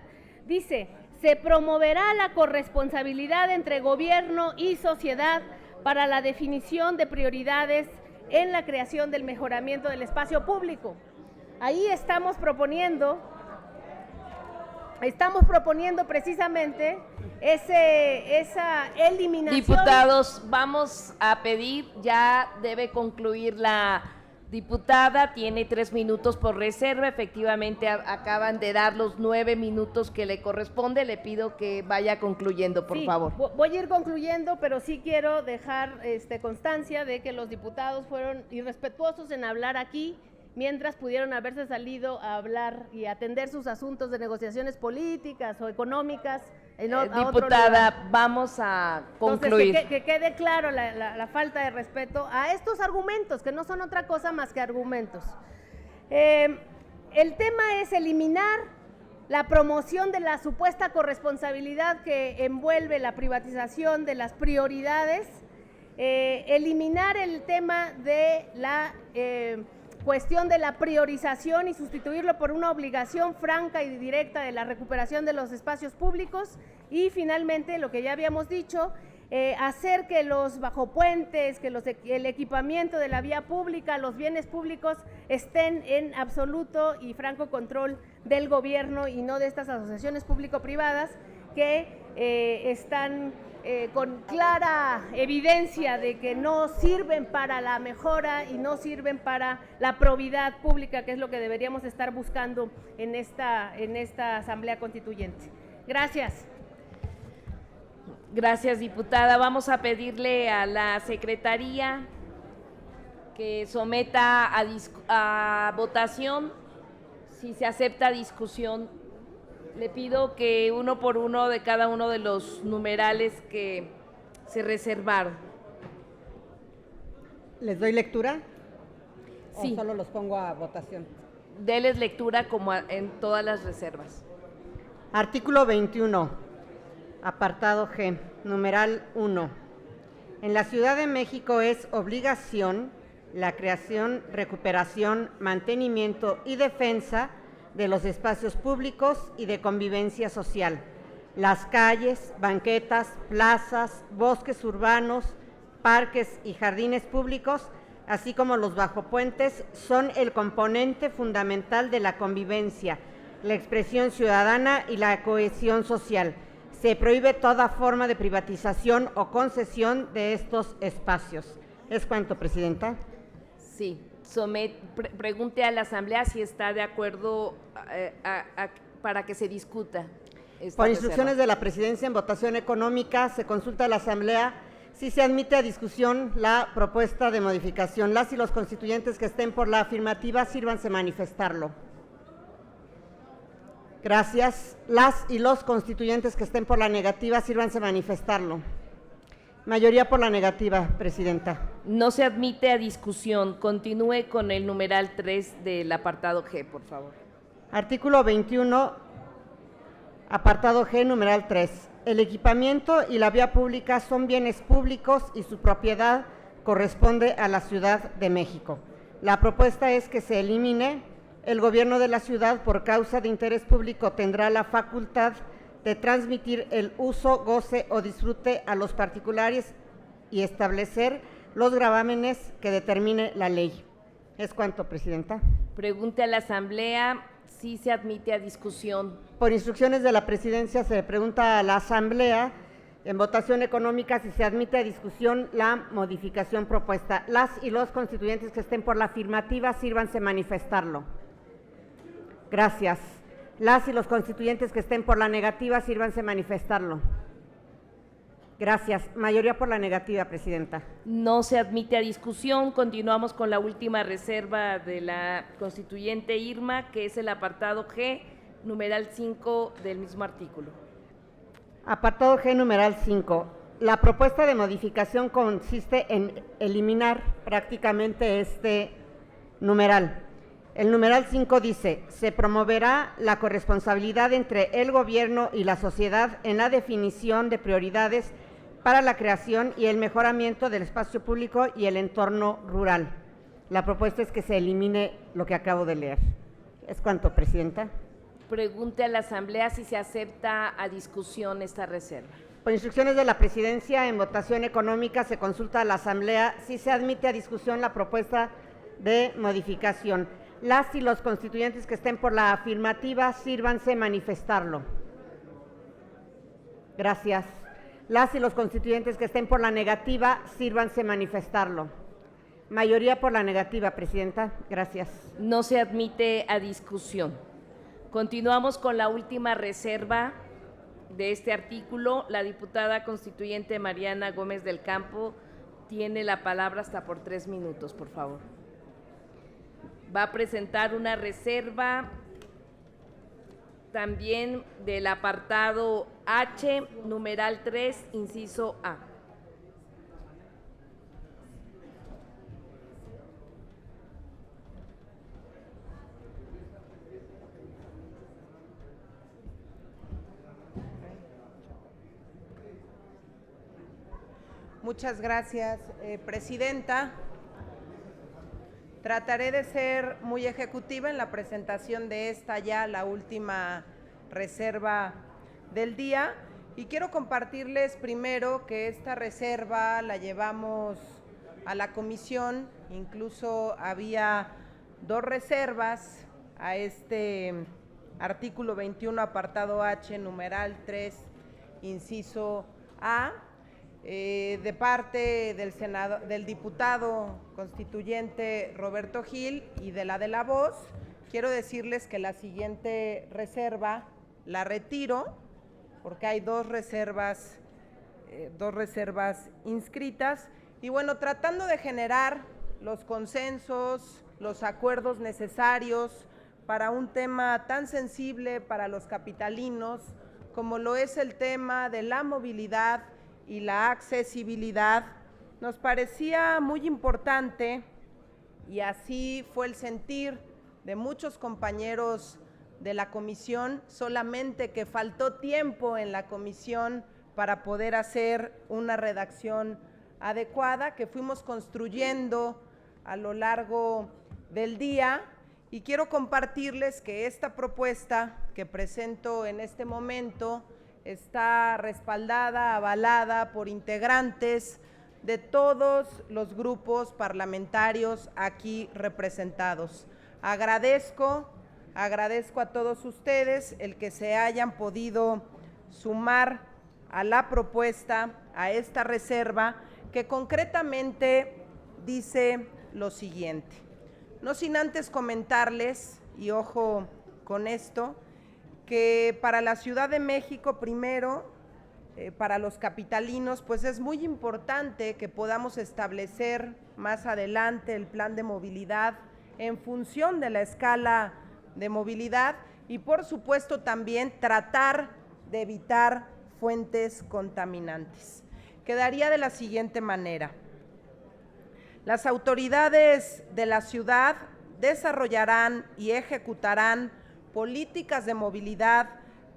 Dice, se promoverá la corresponsabilidad entre gobierno y sociedad para la definición de prioridades en la creación del mejoramiento del espacio público. Ahí estamos proponiendo precisamente esa eliminación. Diputados, vamos a pedir, ya debe concluir la diputada, tiene 3 minutos por reserva, efectivamente acaban de dar los 9 minutos que le corresponde, le pido que vaya concluyendo, por favor. Voy a ir concluyendo, pero sí quiero dejar constancia de que los diputados fueron irrespetuosos en hablar aquí, mientras pudieron haberse salido a hablar y atender sus asuntos de negociaciones políticas o económicas. Diputada, vamos a concluir. Entonces, que quede claro la falta de respeto a estos argumentos, que no son otra cosa más que argumentos. El tema es eliminar la promoción de la supuesta corresponsabilidad que envuelve la privatización de las prioridades, eliminar el tema de la cuestión de la priorización y sustituirlo por una obligación franca y directa de la recuperación de los espacios públicos y finalmente, lo que ya habíamos dicho, hacer que los bajopuentes, que el equipamiento de la vía pública, los bienes públicos estén en absoluto y franco control del gobierno y no de estas asociaciones público-privadas que están con clara evidencia de que no sirven para la mejora y no sirven para la probidad pública, que es lo que deberíamos estar buscando en esta Asamblea Constituyente. Gracias. Gracias, diputada. Vamos a pedirle a la Secretaría que someta a votación si se acepta discusión. Le pido que uno por uno de cada uno de los numerales que se reservaron. ¿Les doy lectura? Sí. ¿O solo los pongo a votación? Deles lectura como en todas las reservas. Artículo 21, apartado G, numeral 1. En la Ciudad de México es obligación la creación, recuperación, mantenimiento y defensa de los espacios públicos y de convivencia social. Las calles, banquetas, plazas, bosques urbanos, parques y jardines públicos, así como los bajopuentes, son el componente fundamental de la convivencia, la expresión ciudadana y la cohesión social. Se prohíbe toda forma de privatización o concesión de estos espacios. ¿Es cuanto, Presidenta? Sí. Pregunte a la Asamblea si está de acuerdo para que se discuta. Por instrucciones de la Presidencia, en votación económica, se consulta a la Asamblea si se admite a discusión la propuesta de modificación. Las y los constituyentes que estén por la afirmativa, sírvanse manifestarlo. Gracias. Las y los constituyentes que estén por la negativa, sírvanse manifestarlo. Mayoría por la negativa, Presidenta. No se admite a discusión. Continúe con el numeral 3 del apartado G, por favor. Artículo 21, apartado G, numeral 3. El equipamiento y la vía pública son bienes públicos y su propiedad corresponde a la Ciudad de México. La propuesta es que se elimine: el gobierno de la ciudad, por causa de interés público, tendrá la facultad de transmitir el uso, goce o disfrute a los particulares y establecer los gravámenes que determine la ley. ¿Es cuanto, Presidenta? Pregunte a la Asamblea si se admite a discusión. Por instrucciones de la Presidencia, se pregunta a la Asamblea, en votación económica, si se admite a discusión la modificación propuesta. Las y los constituyentes que estén por la afirmativa, sírvanse manifestarlo. Gracias. Las y los constituyentes que estén por la negativa, sírvanse manifestarlo. Gracias. Mayoría por la negativa, Presidenta. No se admite a discusión. Continuamos con la última reserva de la constituyente Irma, que es el apartado G, numeral 5 del mismo artículo. Apartado G, numeral 5. La propuesta de modificación consiste en eliminar prácticamente este numeral. El numeral 5 dice: se promoverá la corresponsabilidad entre el gobierno y la sociedad en la definición de prioridades para la creación y el mejoramiento del espacio público y el entorno rural. La propuesta es que se elimine lo que acabo de leer. ¿Es cuanto, Presidenta? Pregunte a la Asamblea si se acepta a discusión esta reserva. Por instrucciones de la Presidencia, en votación económica, se consulta a la Asamblea si se admite a discusión la propuesta de modificación. Las y los constituyentes que estén por la afirmativa, sírvanse manifestarlo. Gracias. Las y los constituyentes que estén por la negativa, sírvanse manifestarlo. Mayoría por la negativa, Presidenta. Gracias. No se admite a discusión. Continuamos con la última reserva de este artículo. La diputada constituyente Mariana Gómez del Campo tiene la palabra hasta por 3 minutos, por favor. Va a presentar una reserva también del apartado H, numeral 3, inciso A. Muchas gracias, Presidenta. Trataré de ser muy ejecutiva en la presentación de esta ya la última reserva del día, y quiero compartirles primero que esta reserva la llevamos a la comisión. Incluso había 2 reservas a este artículo 21, apartado H, numeral 3, inciso A, de parte del diputado constituyente Roberto Gil y de la Voz. Quiero decirles que la siguiente reserva la retiro porque hay 2 reservas 2 reservas inscritas. Y bueno, tratando de generar los consensos, los acuerdos necesarios para un tema tan sensible para los capitalinos como lo es el tema de la movilidad y la accesibilidad, nos parecía muy importante, y así fue el sentir de muchos compañeros de la comisión, solamente que faltó tiempo en la comisión para poder hacer una redacción adecuada que fuimos construyendo a lo largo del día. Y quiero compartirles que esta propuesta que presento en este momento está respaldada, avalada por integrantes de todos los grupos parlamentarios aquí representados. Agradezco a todos ustedes el que se hayan podido sumar a la propuesta, a esta reserva, que concretamente dice lo siguiente. No sin antes comentarles, y ojo con esto, que para la Ciudad de México primero, para los capitalinos, pues es muy importante que podamos establecer más adelante el plan de movilidad en función de la escala de movilidad y por supuesto también tratar de evitar fuentes contaminantes. Quedaría de la siguiente manera. Las autoridades de la ciudad desarrollarán y ejecutarán políticas de movilidad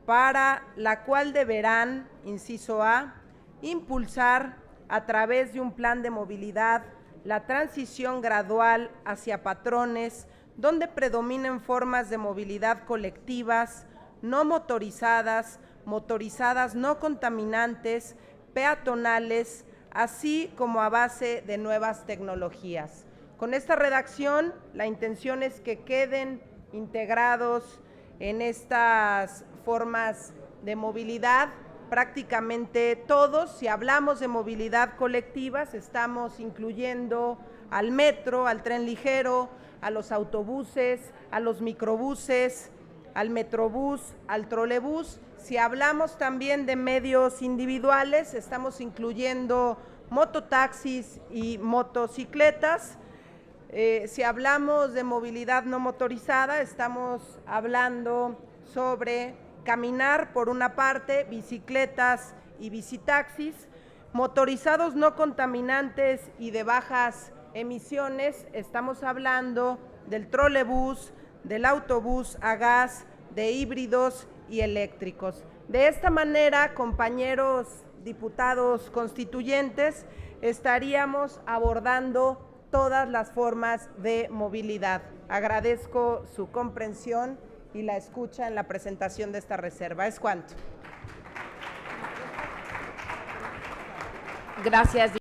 para la cual deberán, inciso A, impulsar a través de un plan de movilidad la transición gradual hacia patrones donde predominen formas de movilidad colectivas, no motorizadas, motorizadas no contaminantes, peatonales, así como a base de nuevas tecnologías. Con esta redacción, la intención es que queden integrados en estas formas de movilidad prácticamente todos. Si hablamos de movilidad colectiva, estamos incluyendo al metro, al tren ligero, a los autobuses, a los microbuses, al metrobús, al trolebús. Si hablamos también de medios individuales, estamos incluyendo mototaxis y motocicletas. Si hablamos de movilidad no motorizada, estamos hablando sobre caminar por una parte, bicicletas y bicitaxis. Motorizados no contaminantes y de bajas emisiones, estamos hablando del trolebús, del autobús a gas, de híbridos y eléctricos. De esta manera, compañeros diputados constituyentes, estaríamos abordando todas las formas de movilidad. Agradezco su comprensión y la escucha en la presentación de esta reserva. Es cuanto. Gracias.